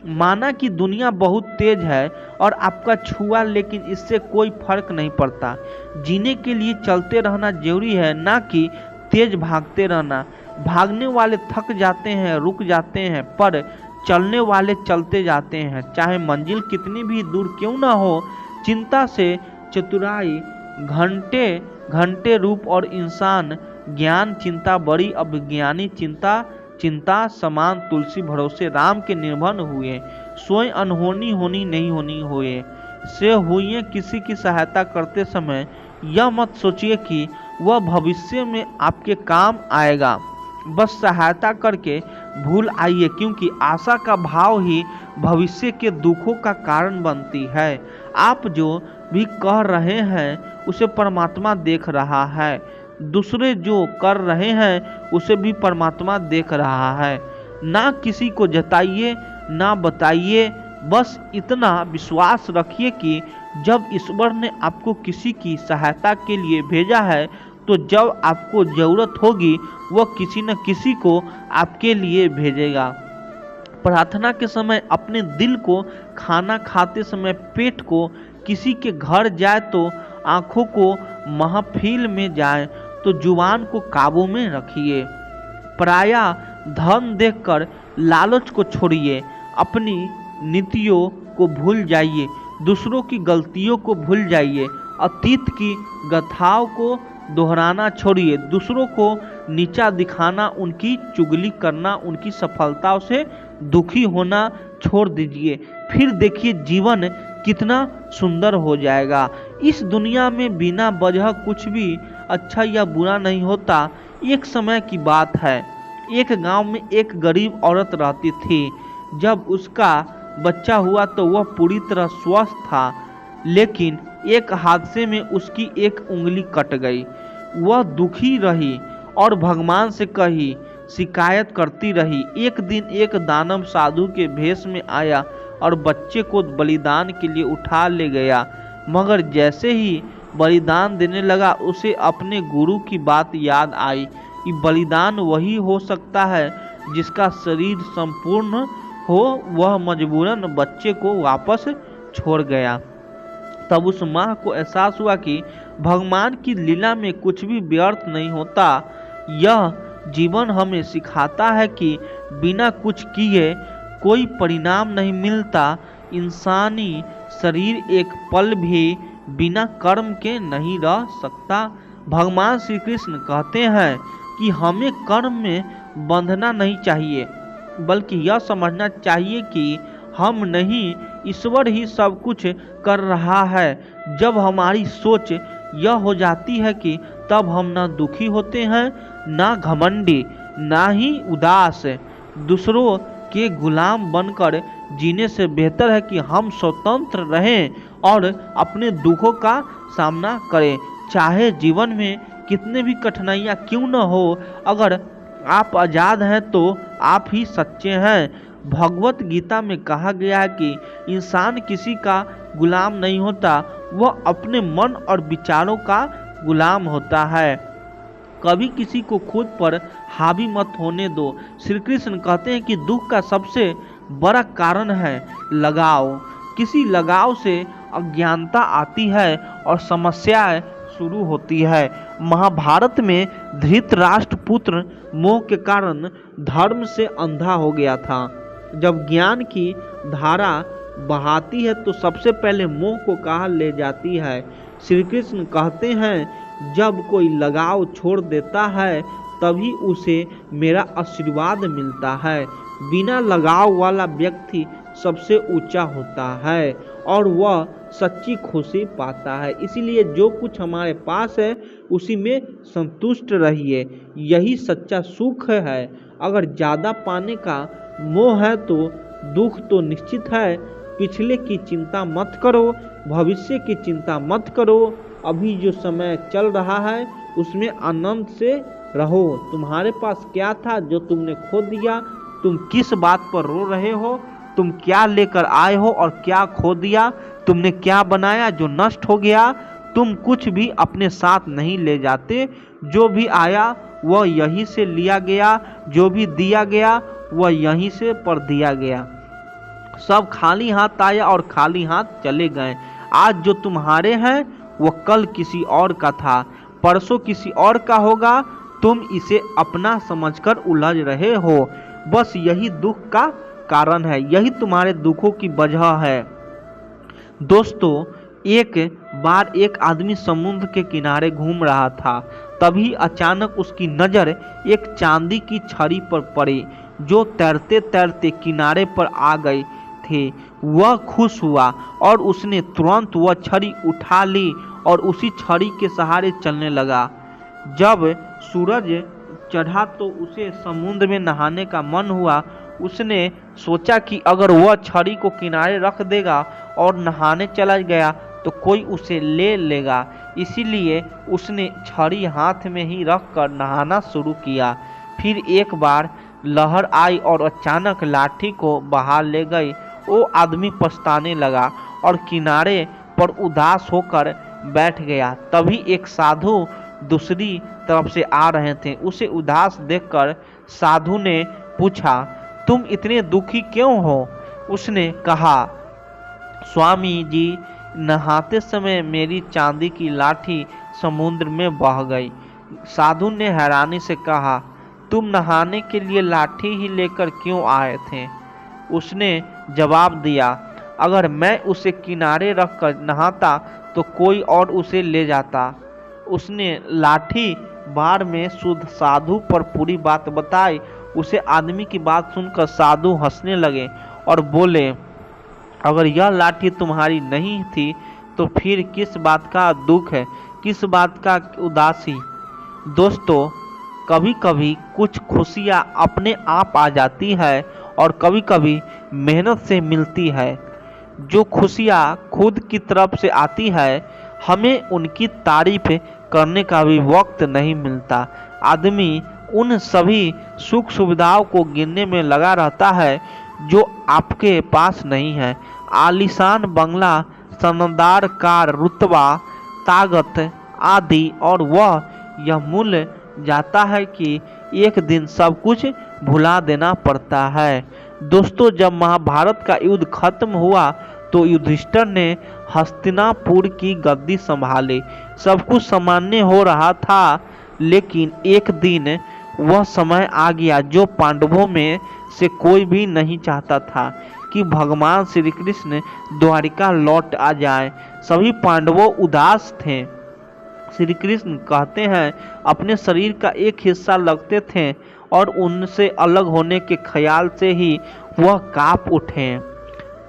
माना कि दुनिया बहुत तेज है और आपका छुआ, लेकिन इससे कोई फर्क नहीं पड़ता। जीने के लिए चलते रहना जरूरी है, ना कि तेज भागते रहना। भागने वाले थक जाते हैं, रुक जाते हैं, पर चलने वाले चलते जाते हैं, चाहे मंजिल कितनी भी दूर क्यों ना हो। चिंता से चतुराई घंटे घंटे रूप और इंसान ज्ञान चिंता बड़ी अभिज्ञानी चिंता। चिंता समान तुलसी भरोसे राम के निर्भर हुए। स्वयं अनहोनी होनी नहीं होनी हुए से हुए। किसी की सहायता करते समय यह मत सोचिए कि वह भविष्य में आपके काम आएगा। बस सहायता करके भूल आइए, क्योंकि आशा का भाव ही भविष्य के दुखों का कारण बनती है। आप जो भी कह रहे हैं उसे परमात्मा देख रहा है। दूसरे जो कर रहे हैं उसे भी परमात्मा देख रहा है। ना किसी को जताइए, ना बताइए। बस इतना विश्वास रखिए कि जब ईश्वर ने आपको किसी की सहायता के लिए भेजा है तो जब आपको ज़रूरत होगी वह किसी न किसी को आपके लिए भेजेगा। प्रार्थना के समय अपने दिल को, खाना खाते समय पेट को, किसी के घर जाए तो आँखों को, महफिल में जाए तो जुबान को काबू में रखिए। पराया धन देखकर लालच को छोड़िए, अपनी नीतियों को भूल जाइए, दूसरों की गलतियों को भूल जाइए, अतीत की गाथाओं को दोहराना छोड़िए, दूसरों को नीचा दिखाना, उनकी चुगली करना, उनकी सफलताओं से दुखी होना छोड़ दीजिए। फिर देखिए जीवन कितना सुंदर हो जाएगा। इस दुनिया में बिना वजह कुछ भी अच्छा या बुरा नहीं होता। एक समय की बात है, एक गांव में एक गरीब औरत रहती थी। जब उसका बच्चा हुआ तो वह पूरी तरह स्वस्थ था, लेकिन एक हादसे में उसकी एक उंगली कट गई। वह दुखी रही और भगवान से कही शिकायत करती रही। एक दिन एक दानव साधु के भेष में आया और बच्चे को बलिदान के लिए उठा ले गया, मगर जैसे ही बलिदान देने लगा उसे अपने गुरु की बात याद आई कि बलिदान वही हो सकता है जिसका शरीर संपूर्ण हो। वह मजबूरन बच्चे को वापस छोड़ गया। तब उस माँ को एहसास हुआ कि भगवान की लीला में कुछ भी व्यर्थ नहीं होता। यह जीवन हमें सिखाता है कि बिना कुछ किए कोई परिणाम नहीं मिलता। इंसानी शरीर एक पल भी बिना कर्म के नहीं रह सकता। भगवान श्री कृष्ण कहते हैं कि हमें कर्म में बंधना नहीं चाहिए, बल्कि यह समझना चाहिए कि हम नहीं, ईश्वर ही सब कुछ कर रहा है। जब हमारी सोच यह हो जाती है कि तब हम ना दुखी होते हैं, ना घमंडी, ना ही उदास। दूसरों के गुलाम बनकर जीने से बेहतर है कि हम स्वतंत्र रहें और अपने दुखों का सामना करें, चाहे जीवन में कितने भी कठिनाइयाँ क्यों न हो। अगर आप आज़ाद हैं तो आप ही सच्चे हैं। भगवत गीता में कहा गया है कि इंसान किसी का गुलाम नहीं होता, वह अपने मन और विचारों का गुलाम होता है। कभी किसी को खुद पर हावी मत होने दो। श्री कृष्ण कहते हैं कि दुख का सबसे बड़ा कारण है लगाव। किसी लगाव से अज्ञानता आती है और समस्याएं शुरू होती है। महाभारत में धृतराष्ट्र पुत्र मोह के कारण धर्म से अंधा हो गया था। जब ज्ञान की धारा बहाती है तो सबसे पहले मोह को कहा ले जाती है। श्री कृष्ण कहते हैं जब कोई लगाव छोड़ देता है तभी उसे मेरा आशीर्वाद मिलता है। बिना लगाव वाला व्यक्ति सबसे ऊंचा होता है और वह सच्ची खुशी पाता है। इसीलिए जो कुछ हमारे पास है उसी में संतुष्ट रहिए, यही सच्चा सुख है। अगर ज़्यादा पाने का मोह है तो दुख तो निश्चित है। पिछले की चिंता मत करो, भविष्य की चिंता मत करो। अभी जो समय चल रहा है उसमें आनंद से रहो। तुम्हारे पास क्या था जो तुमने खो दिया? तुम किस बात पर रो रहे हो? तुम क्या लेकर आए हो और क्या खो दिया? तुमने क्या बनाया जो नष्ट हो गया? तुम कुछ भी अपने साथ नहीं ले जाते। जो भी आया वह यहीं से लिया गया, जो भी दिया गया वह यहीं से पर दिया गया। सब खाली हाथ आया और खाली हाथ चले गए। आज जो तुम्हारे हैं वह कल किसी और का था, परसों किसी और का होगा। तुम इसे अपना समझकर उलझ रहे हो। बस यही दुख का कारण है, यही तुम्हारे दुखों की वजह है। दोस्तों, एक बार एक आदमी समुद्र के किनारे घूम रहा था। तभी अचानक उसकी नज़र एक चांदी की छड़ी पर पड़ी जो तैरते तैरते किनारे पर आ गई थी। वह खुश हुआ और उसने तुरंत वह छड़ी उठा ली और उसी छड़ी के सहारे चलने लगा। जब सूरज चढ़ा तो उसे समुद्र में नहाने का मन हुआ। उसने सोचा कि अगर वह छड़ी को किनारे रख देगा और नहाने चला गया तो कोई उसे ले लेगा। इसीलिए उसने छड़ी हाथ में ही रखकर नहाना शुरू किया। फिर एक बार लहर आई और अचानक लाठी को बाहर ले गई। वो आदमी पछताने लगा और किनारे पर उदास होकर बैठ गया। तभी एक साधु दूसरी तरफ से आ रहे थे। उसे उदास देखकर साधु ने पूछा, तुम इतने दुखी क्यों हो? उसने कहा, स्वामी जी, नहाते समय मेरी चांदी की लाठी समुद्र में बह गई। साधु ने हैरानी से कहा, तुम नहाने के लिए लाठी ही लेकर क्यों आए थे? उसने जवाब दिया, अगर मैं उसे किनारे रखकर नहाता तो कोई और उसे ले जाता। उसने लाठी बार में शुद्ध साधु पर पूरी बात बताई। उसे आदमी की बात सुनकर साधु हंसने लगे और बोले, अगर यह लाठी तुम्हारी नहीं थी तो फिर किस बात का दुख है, किस बात का उदासी? दोस्तों, कभी कभी कुछ खुशियाँ अपने आप आ जाती है और कभी कभी मेहनत से मिलती है। जो खुशियाँ खुद की तरफ से आती है, हमें उनकी तारीफ करने का भी वक्त नहीं मिलता। आदमी उन सभी सुख सुविधाओं को गिनने में लगा रहता है जो आपके पास नहीं है। आलीशान बंगला, शानदार कार, रुतबा, ताकत आदि, और वह यह भूल जाता है कि एक दिन सब कुछ भुला देना पड़ता है। दोस्तों, जब महाभारत का युद्ध खत्म हुआ तो युधिष्ठिर ने हस्तिनापुर की गद्दी संभाली। सब कुछ सामान्य हो रहा था, लेकिन एक दिन वह समय आ गया जो पांडवों में से कोई भी नहीं चाहता था कि भगवान श्री कृष्ण द्वारिका लौट आ जाए। सभी पांडवों उदास थे। श्री कृष्ण कहते हैं, अपने शरीर का एक हिस्सा लगते थे और उनसे अलग होने के ख्याल से ही वह कांप उठे।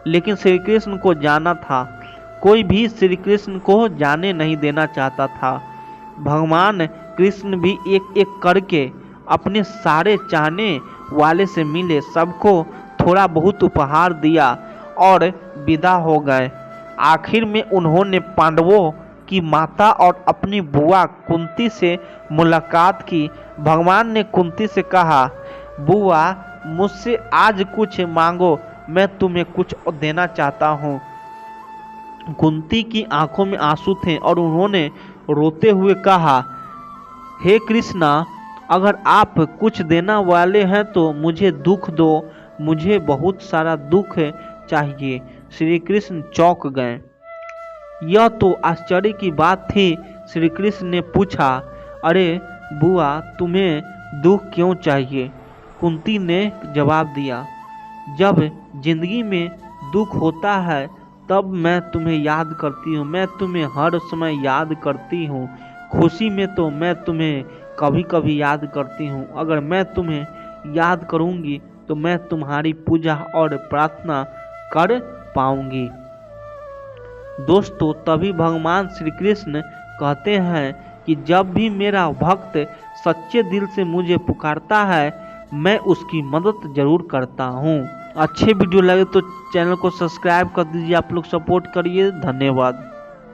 लेकिन श्री कृष्ण को जाना था। कोई भी श्री कृष्ण को जाने नहीं देना चाहता था। भगवान कृष्ण भी एक एक करके अपने सारे चाहने वाले से मिले, सबको थोड़ा बहुत उपहार दिया और विदा हो गए। आखिर में उन्होंने पांडवों की माता और अपनी बुआ कुंती से मुलाकात की। भगवान ने कुंती से कहा, बुआ, मुझसे आज कुछ मांगो, मैं तुम्हें कुछ देना चाहता हूँ। कुंती की आंखों में आंसू थे और उन्होंने रोते हुए कहा, हे कृष्णा, अगर आप कुछ देना वाले हैं तो मुझे दुख दो, मुझे बहुत सारा दुख चाहिए। श्री कृष्ण चौंक गए। यह तो आश्चर्य की बात थी। श्री कृष्ण ने पूछा, अरे बुआ, तुम्हें दुख क्यों चाहिए? कुंती ने जवाब दिया, जब जिंदगी में दुख होता है तब मैं तुम्हें याद करती हूँ, मैं तुम्हें हर समय याद करती हूँ। खुशी में तो मैं तुम्हें कभी कभी याद करती हूँ। अगर मैं तुम्हें याद करूँगी तो मैं तुम्हारी पूजा और प्रार्थना कर पाऊंगी। दोस्तों, तभी भगवान श्री कृष्ण कहते हैं कि जब भी मेरा भक्त सच्चे दिल से मुझे पुकारता है, मैं उसकी मदद जरूर करता हूँ। अच्छे वीडियो लगे तो चैनल को सब्सक्राइब कर दीजिए। आप लोग सपोर्ट करिए। धन्यवाद।